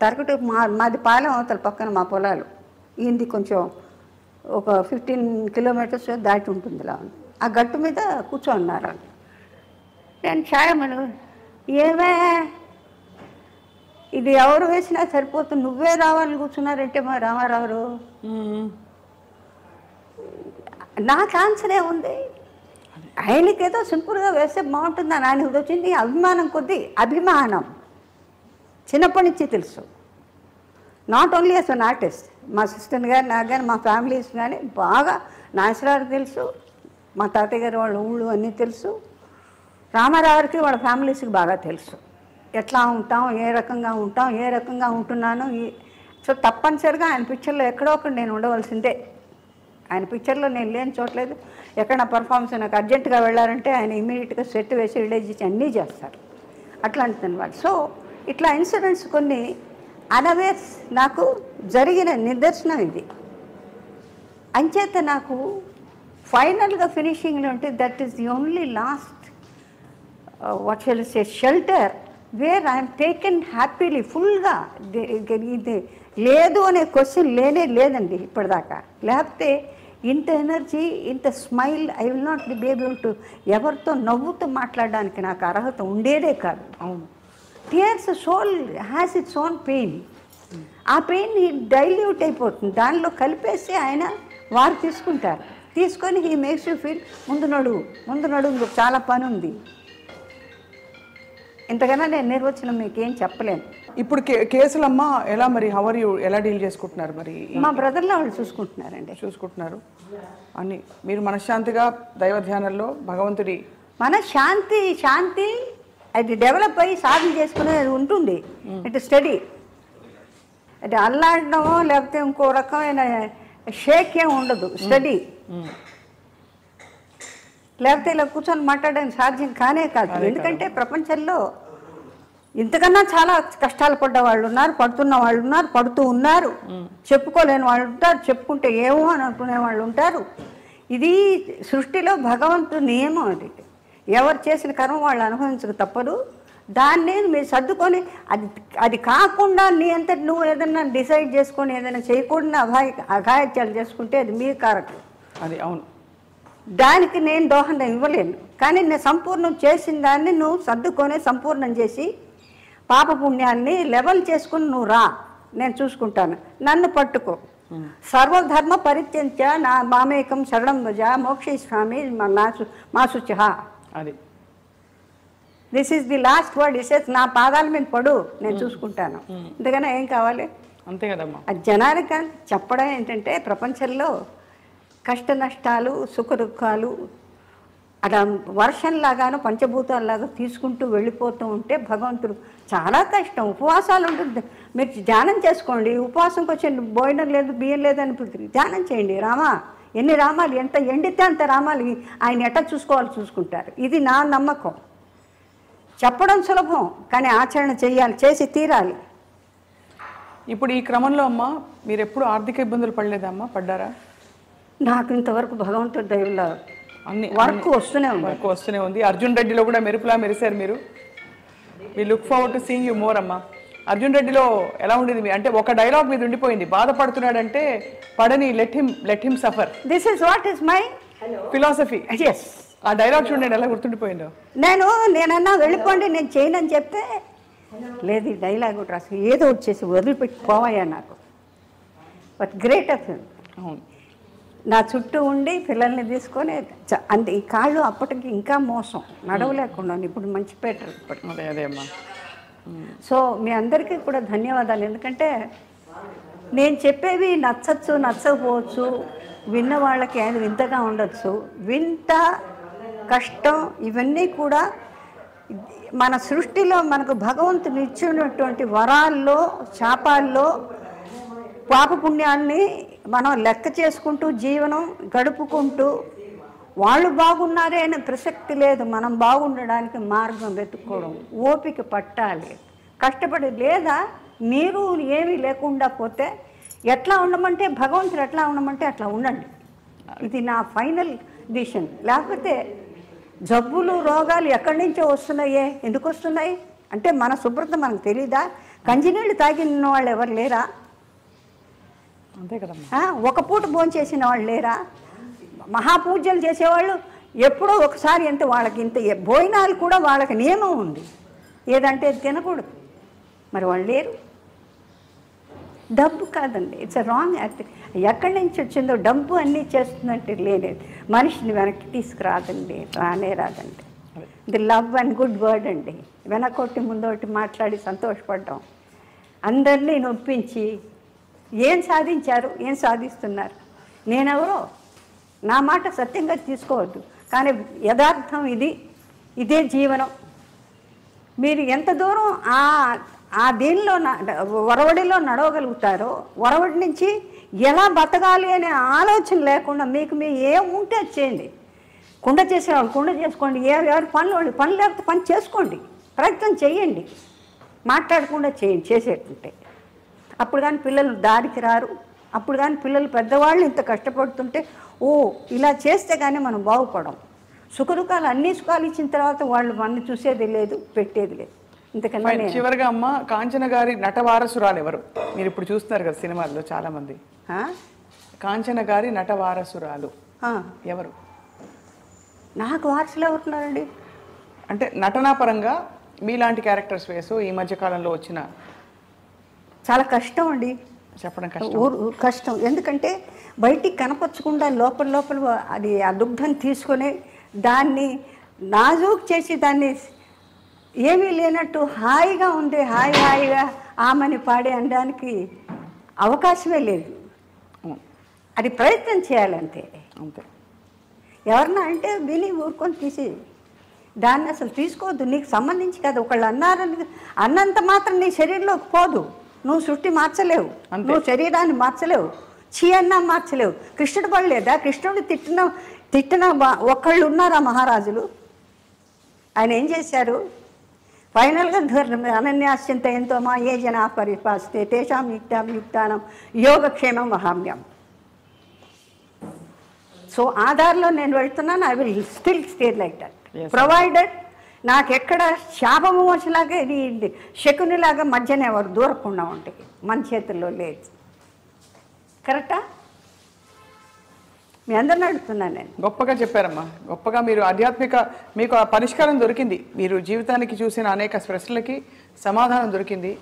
తరగటి మాది పాలెం అవతల పక్కన మా పొలాలు, ఈయనది కొంచెం ఒక 15 కిలోమీటర్స్ దాటి ఉంటుంది. ఇలా ఆ గట్టు మీద కూర్చోన్నారు. నేను ఛాయమను, ఏమే ఇది ఎవరు వేసినా సరిపోతుంది, నువ్వే రావాలని కూర్చున్నారంటే మా రామారావు. నాకు ఆన్సర్ ఏముంది, ఆయనకేదో సింపుల్గా వేస్తే బాగుంటుందని ఆయన వచ్చింది. అభిమానం కొద్దీ, అభిమానం చిన్నప్పటి నుంచి తెలుసు. Not only as an artist, మా సిస్టర్ గారు నాకు కానీ మా ఫ్యామిలీస్ కానీ బాగా నాగేశ్వరరావు తెలుసు, మా తాతయ్య గారు వాళ్ళ ఊళ్ళు అన్నీ తెలుసు, రామారావుకి వాళ్ళ ఫ్యామిలీస్కి బాగా తెలుసు. ఎట్లా ఉంటాం, ఏ రకంగా ఉంటున్నాను. సో తప్పనిసరిగా ఆయన పిక్చర్లో ఎక్కడో ఒకటి నేను ఉండవలసిందే. ఆయన పిక్చర్లో నేను లేని చోట్లేదు. ఎక్కడ నా పర్ఫార్మెన్స్ నాకు అర్జెంటుగా వెళ్ళారంటే ఆయన ఇమీడియట్గా సెట్ వేసి రిలీజ్ చేసి అన్నీ చేస్తారు. అట్లాంటిది అనమాట. సో ఇట్లా ఇన్సిడెంట్స్ కొన్ని అన్అవేర్స్ నాకు జరిగిన నిదర్శనం ఇది. అంచేత నాకు ఫైనల్గా ఫినిషింగ్లో ఉంటే that is the only last what shall say shelter where I'm taken happily ఫుల్గా. ఇది లేదు అనే క్వశ్చన్ లేదండి ఇప్పటిదాకా. లేకపోతే ఇంత ఎనర్జీ, ఇంత smile I will not be able to ఎవరితో నవ్వుతూ మాట్లాడడానికి నాకు అర్హత ఉండేదే కాదు. అవును, tears soul has its own pain. ఆ పెయిన్ డైల్యూట్ అయిపోతుంది, దానిలో కలిపేసి ఆయన వారు తీసుకుంటారు. తీసుకొని హీ మేక్స్ యూ ఫీల్ ముందు నడువు చాలా పని ఉంది. ఇంతకన్నా నేను నిర్వచనం మీకు ఏం చెప్పలేను. ఇప్పుడు కేసులమ్మ ఎలా మరి ఎలా డీల్ చేసుకుంటున్నారు? మరి మా బ్రదర్లో వాళ్ళు చూసుకుంటున్నారు అన్ని. మీరు మనశ్శాంతిగా దైవ ధ్యానంలో భగవంతుడి శాంతి అది డెవలప్ అయ్యి సాధన చేసుకునేది ఉంటుంది. ఇట్ స్టడీ, అది అల్లాడడమో లేకపోతే ఇంకో రకమైన షేక్ ఏం ఉండదు. స్టడీ లేకపోతే ఇలా కూర్చొని మాట్లాడడానికి సాధ్యం కానే కాదు. ఎందుకంటే ప్రపంచంలో ఇంతకన్నా చాలా కష్టాలు పడ్డ వాళ్ళు ఉన్నారు, పడుతున్న వాళ్ళు ఉన్నారు, పడుతూ ఉన్నారు, చెప్పుకోలేని వాళ్ళు ఉంటారు, చెప్పుకుంటే ఏమో అని అనుకునే వాళ్ళు ఉంటారు. ఇది సృష్టిలో భగవంతుడి నియమం. అది ఎవరు చేసిన కర్మ వాళ్ళు అనుభవించక తప్పదు. దాన్ని మీరు సర్దుకొని అది కాకుండా నీ అంతటి నువ్వు ఏదన్నా డిసైడ్ చేసుకొని ఏదైనా చేయకూడని అఘాయిత్యాలు చేసుకుంటే అది మీ కారకం. అది అవును, దానికి నేను దోహదం ఇవ్వలేను. కానీ నేను సంపూర్ణం చేసిన దాన్ని నువ్వు సర్దుకొని సంపూర్ణం చేసి పాపపుణ్యాన్ని లెవెల్ చేసుకుని నువ్వు రా, నేను చూసుకుంటాను. నన్ను పట్టుకో. సర్వధర్మ పరిత్యంత్య నా మామేకం శరణం భజ మోక్షయిష్యామి మా శుచిః. అది this is the last word. ఇసేస్ నా పాదాల మీద పడు, నేను చూసుకుంటాను. ఇంతకన్నా ఏం కావాలి? అంతే కదమ్మా. అది జనానికి చెప్పడం ఏంటంటే ప్రపంచంలో కష్ట నష్టాలు, సుఖ దుఃఖాలు అలా వర్షంలాగాను పంచభూతాల్లాగా తీసుకుంటూ వెళ్ళిపోతూ ఉంటే భగవంతుడు చాలా కష్టం. ఉపవాసాలు ఉంటుంది. మీరు ధ్యానం చేసుకోండి. ఉపవాసంకి వచ్చే భోజనం లేదు, బియ్యం లేదని ధ్యానం చేయండి. రామా ఎన్ని రామాలు, ఎంత ఎండితే అంత రామాలు ఆయన ఎట్లా చూసుకోవాలి చూసుకుంటారు. ఇది నా నమ్మకం. చెప్పడం సులభం, కానీ ఆచరణ చేయాలి, చేసి తీరాలి. ఇప్పుడు ఈ క్రమంలో అమ్మ మీరు ఎప్పుడు ఆర్థిక ఇబ్బందులు పడలేదమ్మా? పడ్డారా? నాకు ఇంతవరకు భగవంతుడి దయవల్ల అన్ని వర్క్ వస్తూనే ఉంది. అర్జున్ రెడ్డిలో కూడా మెరుపులా మెరిశారు మీరు. We look forward to seeing you more అమ్మా. అర్జున్ రెడ్డిలో ఎలా ఉండేది అంటే ఒక డైలాగ్ మీద ఉండిపోయింది, బాధపడుతున్నాడంటే పడని let him suffer. This is what is my philosophy. Yes, ఆ డైలాగ్ చూడండి ఎలా గుర్తుండిపోయిందో. నేనన్నా వెళ్ళిపోండి నేను చేయనని చెప్తే లేదు, ఈ డైలాగ్ రాసి ఏదో వచ్చేసి వదిలిపెట్టి పోవాయా నాకు. But great of him. అవును, నా చుట్టూ ఉండి పిల్లల్ని తీసుకొని అంతే. ఈ కాళ్ళు అప్పటికి ఇంకా మోసం, నడవలేకుండా. ఇప్పుడు మంచి పెట్టరు ఇప్పటికి. అదే అమ్మా. సో మీ అందరికీ కూడా ధన్యవాదాలు. ఎందుకంటే నేను చెప్పేవి నచ్చచ్చు, నచ్చకపోవచ్చు, విన్న వాళ్ళకి అది వింతగా ఉండొచ్చు. వింత కష్టం ఇవన్నీ కూడా మన సృష్టిలో మనకు భగవంతుడు ఇచ్చినటువంటి వరాల్లో, శాపాల్లో పాప పుణ్యాన్ని మనం లెక్క చేసుకుంటూ జీవనం గడుపుకుంటూ వాళ్ళు బాగున్నారే అనే ప్రసక్తి లేదు. మనం బాగుండడానికి మార్గం వెతుక్కోవడం, ఓపిక పట్టాలి, కష్టపడి. లేదా మీరు ఏమీ లేకుండా పోతే ఎట్లా ఉండమంటే భగవంతుడు ఎట్లా ఉండమంటే అట్లా ఉండండి. ఇది నా ఫైనల్ డిసిషన్. లేకపోతే జబ్బులు రోగాలు ఎక్కడి నుంచో వస్తున్నాయే, ఎందుకు వస్తున్నాయి అంటే మన శుభ్రత మనకు తెలీదా? కంజినీళ్ళు తాగిన వాళ్ళు ఎవరు లేరా? అంతే కదమ్మా. ఒక పూట భోజనం చేసిన వాళ్ళు లేరా? మహాపూజలు చేసేవాళ్ళు ఎప్పుడో ఒకసారి ఎంత వాళ్ళకి ఇంత భోజనాలు కూడా వాళ్ళకి నియమం ఉంది, ఏదంటే తినకూడదు. మరి వాళ్ళు లేరు. డబ్బు కాదండి, ఇట్స్ అ రాంగ్ యాక్ట్. ఎక్కడి నుంచి వచ్చిందో డబ్బు అన్నీ చేస్తుందంటే లేదు, మనిషిని వెనక్కి తీసుకురాదండి, రానే రాదండి. The love and good word అండి. వెనకొట్టి ముందోటి మాట్లాడి సంతోషపడ్డాం, అందరినీ నొప్పించి ఏం సాధించారు, ఏం సాధిస్తున్నారు? నేనెవరో నా మాట సత్యంగా తీసుకోవద్దు, కానీ యథార్థం ఇది, ఇదే జీవనం. మీరు ఎంత దూరం ఆ దీనిలో ఒరవడిలో నడవగలుగుతారో, ఒరవడి నుంచి ఎలా బతకాలి అనే ఆలోచన లేకుండా మీకు ఏం ఉంటే అది చేయండి. కుండ చేసేవాళ్ళు కుండ చేసుకోండి, ఎవరి పనులు వాళ్ళు పని లేకపోతే పని చేసుకోండి, ప్రయత్నం చేయండి, మాట్లాడకుండా చేయండి చేసేటుంటే. అప్పుడు కానీ పిల్లలు దారికి రారు. అప్పుడు కానీ పిల్లలు పెద్దవాళ్ళు ఇంత కష్టపడుతుంటే ఓ ఇలా చేస్తే కానీ మనం బాగుపడం. సుఖదుఖాలు అన్ని సుఖాలు ఇచ్చిన తర్వాత వాళ్ళు మన చూసేది లేదు, పెట్టేది లేదు. ఇంతకన్నా చివరిగా అమ్మ, కాంచన గారి నటవారసురాలు ఎవరు? మీరు ఇప్పుడు చూస్తున్నారు కదా సినిమాల్లో చాలా మంది. కాంచన గారి నటవారసురాలు ఎవరు? నాకు వారసులు ఎవరున్నారండి? అంటే నటనా పరంగా మీలాంటి క్యారెక్టర్స్ వేసు ఈ మధ్య కాలంలో వచ్చిన. చాలా కష్టం అండి చెప్పడం, కష్టం. ఎందుకంటే బయటికి కనపరచకుండా లోపల లోపల అది ఆ దుగ్ధం తీసుకొని దాన్ని నాజూకు చేసి దాన్ని ఏమీ లేనట్టు హాయిగా ఉంది, హాయిగా ఆమెని పాడే అనడానికి అవకాశమే లేదు. అది ప్రయత్నం చేయాలంతే. అంతే. ఎవరన్నా అంటే విని ఊరుకొని తీసి దాన్ని అసలు తీసుకోవద్దు. నీకు సంబంధించి కదా, ఒకళ్ళు అన్నంత మాత్రం నీ శరీరంలోకి పోదు. నువ్వు సృష్టి మార్చలేవు, నువ్వు శరీరాన్ని మార్చలేవు, చీ అన్నా మార్చలేవు. కృష్ణుడు పడలేదా? కృష్ణుడు తిట్టిన ఒకళ్ళు ఉన్నారా మహారాజులు? ఆయన ఏం చేశారు? ఫైనల్గా అనన్యాశ్చింత ఎంతో మా ఏ జనా పరిపాస్తే తేషాం యుక్తానం యోగక్షేమం వహామ్యం. సో ఆధార్లో నేను వెళ్తున్నాను. I will still stay like that provided నాకెక్కడ శాపము వచ్చేలాగా ఇది శకునిలాగా మధ్యన ఎవరు దూరకుండా ఉంటాయి, మన చేతుల్లో లేదు. కరెక్టా? మీ అందరిని అడుగుతున్నాను నేను. గొప్పగా చెప్పారమ్మా, గొప్పగా మీరు ఆధ్యాత్మిక మీకు ఆ పరిష్కారం దొరికింది. మీరు జీవితానికి చూసిన అనేక ప్రశ్నలకి సమాధానం దొరికింది.